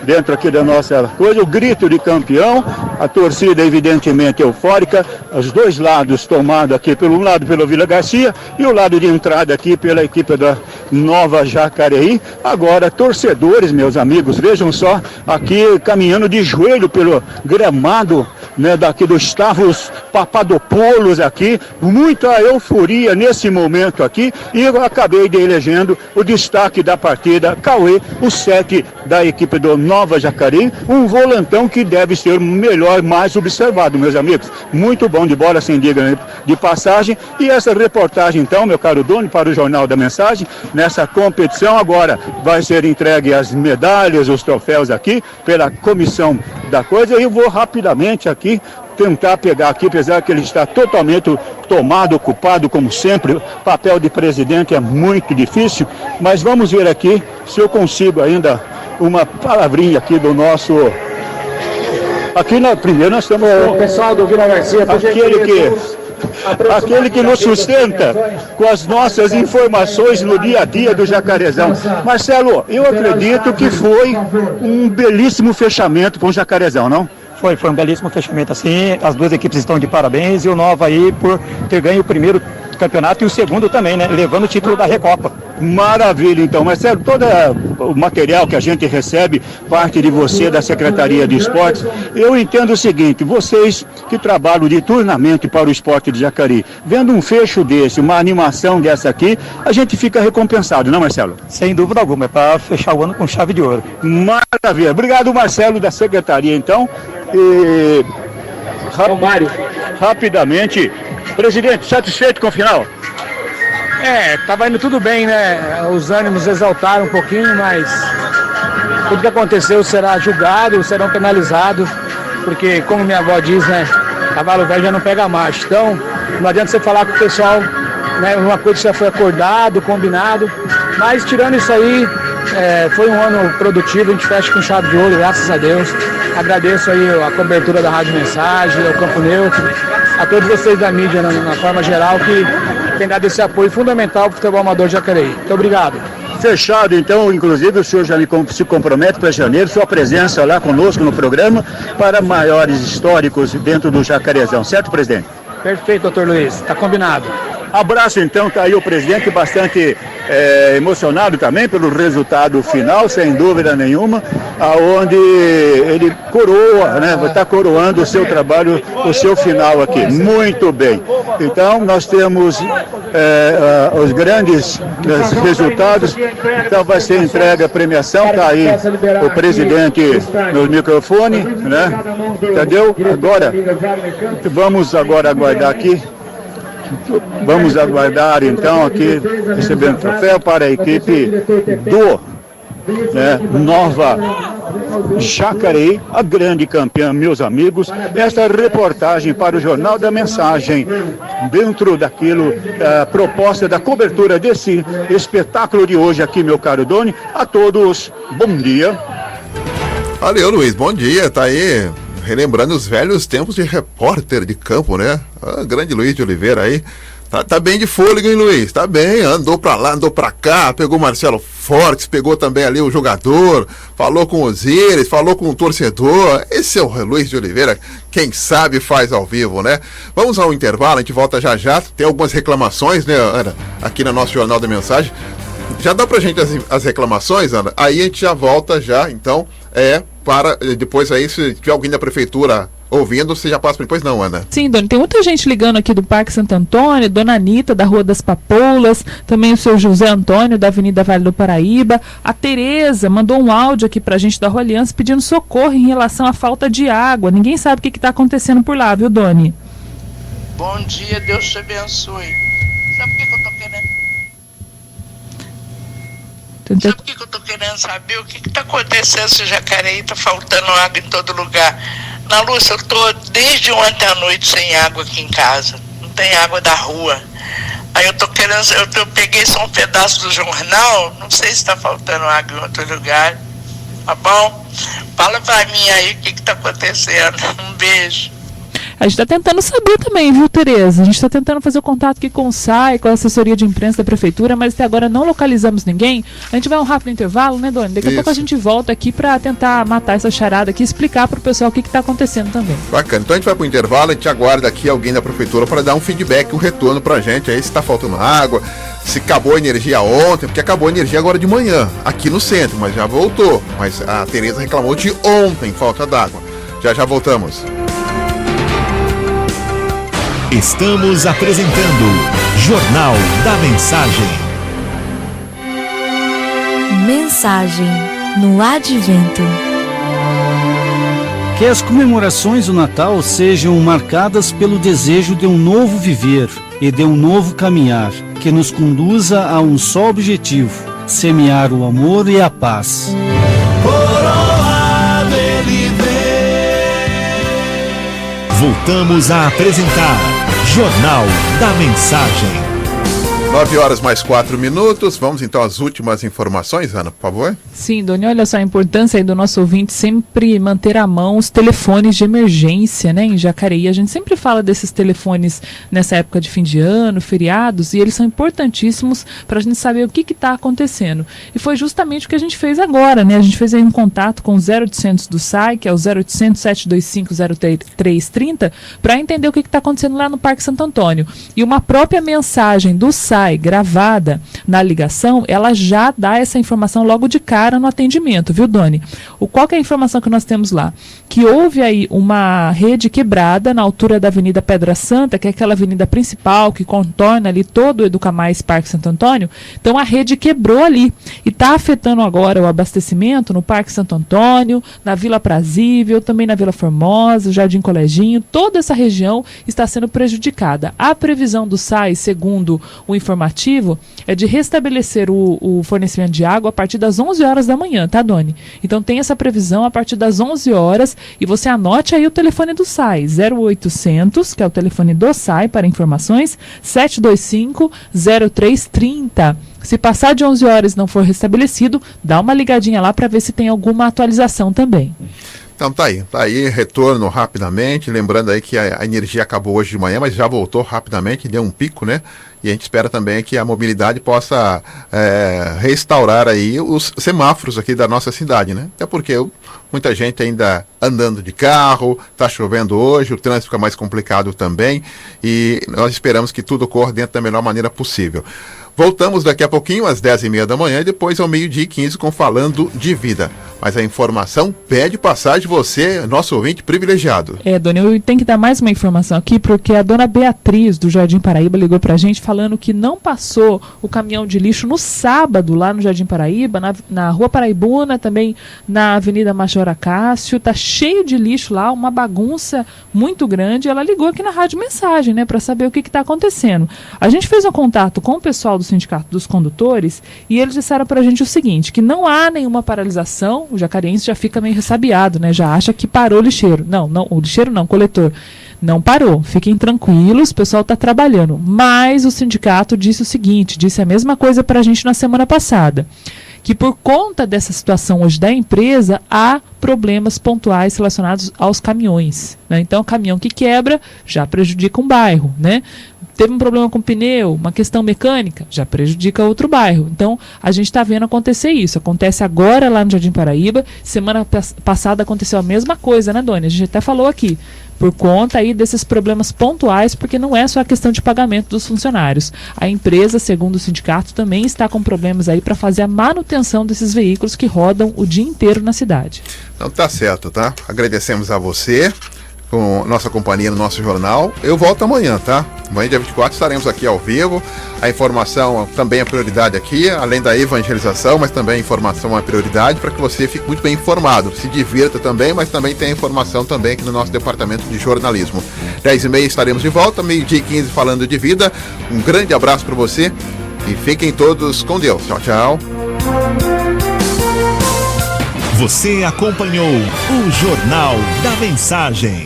Dentro aqui da nossa coisa, o grito de campeão, a torcida evidentemente eufórica, os dois lados tomados aqui, pelo um lado pelo Vila Garcia e o lado de entrada aqui pela equipe da Nova Jacareí. Agora, torcedores, meus amigos, vejam só, aqui caminhando de joelho pelo gramado, né, daqui do Stavros Papadopoulos aqui, muita euforia nesse momento aqui, e eu acabei de elegendo o destaque da partida, Cauê, o 7 da equipe do Nova Jacareí, um volantão que deve ser melhor, mais observado, meus amigos. Muito bom de bola, sem diga de passagem. E essa reportagem, então, meu caro Doni, para o Jornal da Mensagem, nessa competição agora vai ser entregue as medalhas, os troféus aqui, pela comissão da coisa. E eu vou rapidamente aqui tentar pegar aqui, apesar que ele está totalmente tomado, ocupado, como sempre. O papel de presidente é muito difícil, mas vamos ver aqui se eu consigo ainda uma palavrinha aqui do nosso... Aqui primeiro nós estamos... O pessoal do Vila Garcia... Aquele que nos sustenta com as nossas informações no dia a dia do Jacarezão. Marcelo, eu acredito que foi um belíssimo fechamento com o Jacarezão, não? Foi um belíssimo fechamento, assim, as duas equipes estão de parabéns, e o Nova aí por ter ganho o primeiro campeonato e o segundo também, né, levando o título da Recopa. Maravilha, então, Marcelo, todo o material que a gente recebe, parte de você, da Secretaria de Esportes, eu entendo o seguinte, vocês que trabalham diuturnamente para o esporte de Jacareí, vendo um fecho desse, uma animação dessa aqui, a gente fica recompensado, não, Marcelo? Sem dúvida alguma, é para fechar o ano com chave de ouro. Maravilha, obrigado, Marcelo, da Secretaria, então. E rapidamente, presidente, satisfeito com o final? Tava indo tudo bem, né? Os ânimos exaltaram um pouquinho, mas tudo que aconteceu será julgado, serão penalizados, porque, como minha avó diz, né? Cavalo velho já não pega macho. Então, não adianta você falar com o pessoal, né? Uma coisa que já foi acordado, combinado, mas tirando isso aí, foi um ano produtivo, a gente fecha com chave de ouro, graças a Deus. Agradeço aí a cobertura da Rádio Mensagem, ao Campo Neutro, a todos vocês da mídia, na forma geral, que tem dado esse apoio fundamental para o futebol amador de Jacareí. Muito obrigado. Fechado, então, inclusive o senhor já se compromete para janeiro, sua presença lá conosco no programa, para maiores históricos dentro do Jacarezão, certo, presidente? Perfeito, doutor Luiz, está combinado. Abraço então, tá aí o presidente bastante emocionado também pelo resultado final, sem dúvida nenhuma, aonde ele coroa, né? Vai estar coroando o seu trabalho, o seu final aqui. Muito bem. Então nós temos os grandes resultados. Então vai ser entregue a premiação, tá aí o presidente no microfone, né? Entendeu? Agora, vamos agora aguardar aqui. Vamos aguardar então aqui, recebendo troféu para a equipe do Nova Jacareí, a grande campeã, meus amigos. Esta reportagem para o Jornal da Mensagem, dentro daquilo, proposta da cobertura desse espetáculo de hoje aqui, meu caro Doni. A todos, bom dia. Valeu, Luiz, bom dia, tá aí relembrando os velhos tempos de repórter de campo, né? Grande Luiz de Oliveira aí. Tá bem de fôlego, hein, Luiz? Tá bem, andou pra lá, andou pra cá, pegou o Marcelo Fortes, pegou também ali o jogador, falou com o Osiris, falou com o torcedor. Esse é o Luiz de Oliveira, quem sabe faz ao vivo, né? Vamos ao intervalo, a gente volta já já. Tem algumas reclamações, né, Ana, aqui no nosso Jornal da Mensagem. Já dá pra gente as reclamações, Ana? Aí a gente já volta já, então, para depois aí, se tiver alguém da prefeitura ouvindo, você já passa para depois, não, Ana? Sim, Doni, tem muita gente ligando aqui do Parque Santo Antônio, Dona Anitta, da Rua das Papoulas, também o seu José Antônio, da Avenida Vale do Paraíba. A Tereza mandou um áudio aqui pra gente da Rua Aliança pedindo socorro em relação à falta de água. Ninguém sabe o que está acontecendo por lá, viu, Doni? Bom dia, Deus te abençoe. Sabe o que eu tô querendo? Sabe o que eu tô querendo saber? O que tá acontecendo se Jacareí tá faltando água em todo lugar? Na Lúcia, eu tô desde ontem à noite sem água aqui em casa. Não tem água da rua. Aí eu tô querendo, eu peguei só um pedaço do jornal, não sei se tá faltando água em outro lugar. Tá bom? Fala pra mim aí o que tá acontecendo. Um beijo. A gente está tentando saber também, viu, Tereza? A gente está tentando fazer o contato aqui com o SAI, com a assessoria de imprensa da prefeitura, mas até agora não localizamos ninguém. A gente vai um rápido intervalo, né, Doni? Daqui a pouco a gente volta aqui para tentar matar essa charada aqui e explicar para o pessoal o que está acontecendo também. Bacana. Então a gente vai para o intervalo, a gente aguarda aqui alguém da prefeitura para dar um feedback, um retorno para a gente, aí se está faltando água, se acabou a energia ontem, porque acabou a energia agora de manhã, aqui no centro, mas já voltou. Mas a Tereza reclamou de ontem, falta d'água. Já voltamos. Estamos apresentando Jornal da Mensagem. Mensagem no Advento. Que as comemorações do Natal sejam marcadas pelo desejo de um novo viver e de um novo caminhar, que nos conduza a um só objetivo: semear o amor e a paz. Voltamos a apresentar Jornal da Mensagem. 9h mais 4. Vamos então às últimas informações, Ana, por favor. Sim, Doni, olha só a importância aí do nosso ouvinte sempre manter à mão os telefones de emergência, né, em Jacareí. A gente sempre fala desses telefones nessa época de fim de ano, feriados, e eles são importantíssimos para a gente saber o que está acontecendo. E foi justamente o que a gente fez agora, né? A gente fez aí um contato com o 0800 do SAI, que é o 0800 725 0330, para entender o que está acontecendo lá no Parque Santo Antônio. E uma própria mensagem do SAI gravada na ligação, ela já dá essa informação logo de cara no atendimento, viu, Doni? Qual que é a informação que nós temos lá? Que houve aí uma rede quebrada na altura da Avenida Pedra Santa, que é aquela avenida principal que contorna ali todo o Educamais Parque Santo Antônio. Então a rede quebrou ali e está afetando agora o abastecimento no Parque Santo Antônio, na Vila Prazível, também na Vila Formosa, Jardim Coleginho. Toda essa região está sendo prejudicada. A previsão do SAI, segundo o informativo, é de restabelecer o fornecimento de água a partir das 11 horas da manhã, tá, Doni? Então tem essa previsão a partir das 11 horas e você anote aí o telefone do SAI, 0800, que é o telefone do SAI para informações, 725-0330. Se passar de 11 horas e não for restabelecido, dá uma ligadinha lá para ver se tem alguma atualização também. Então tá aí, retorno rapidamente, lembrando aí que a energia acabou hoje de manhã, mas já voltou rapidamente, deu um pico, né? E a gente espera também que a mobilidade possa restaurar aí os semáforos aqui da nossa cidade, né? Até porque muita gente ainda andando de carro, tá chovendo hoje, o trânsito fica mais complicado também, e nós esperamos que tudo ocorra dentro da melhor maneira possível. Voltamos daqui a pouquinho, às 10h30 da manhã, e depois ao 12h15 com Falando de Vida. Mas a informação pede passagem, você, nosso ouvinte privilegiado. Dona, eu tenho que dar mais uma informação aqui, porque a dona Beatriz, do Jardim Paraíba, ligou pra gente falando que não passou o caminhão de lixo no sábado, lá no Jardim Paraíba, na Rua Paraibuna, também na Avenida Major Acácio. Tá cheio de lixo lá, uma bagunça muito grande. Ela ligou aqui na Rádio Mensagem, né, pra saber o que tá acontecendo. A gente fez um contato com o pessoal do Sindicato dos Condutores e eles disseram pra gente o seguinte, que não há nenhuma paralisação. O jacareense já fica meio ressabiado, né? Já acha que parou o lixeiro. Não, o lixeiro não, o coletor. Não parou. Fiquem tranquilos, o pessoal está trabalhando. Mas o sindicato disse o seguinte, disse a mesma coisa para a gente na semana passada, que por conta dessa situação hoje da empresa, há problemas pontuais relacionados aos caminhões, né? Então, o caminhão que quebra já prejudica um bairro, né? Teve um problema com o pneu, uma questão mecânica, já prejudica outro bairro. Então, a gente está vendo acontecer isso. Acontece agora lá no Jardim Paraíba. Semana passada aconteceu a mesma coisa, né, Dona? A gente até falou aqui. Por conta aí desses problemas pontuais, porque não é só a questão de pagamento dos funcionários. A empresa, segundo o sindicato, também está com problemas aí para fazer a manutenção desses veículos que rodam o dia inteiro na cidade. Então tá certo, tá? Agradecemos a você, com nossa companhia no nosso jornal. Eu volto amanhã, tá? Amanhã, dia 24, estaremos aqui ao vivo. A informação também é prioridade aqui, além da evangelização, mas também a informação é prioridade para que você fique muito bem informado. Se divirta também, mas também tem informação também aqui no nosso departamento de jornalismo. 10h30 estaremos de volta, 12h15 falando de vida. Um grande abraço para você e fiquem todos com Deus. Tchau, tchau. Você acompanhou o Jornal da Mensagem.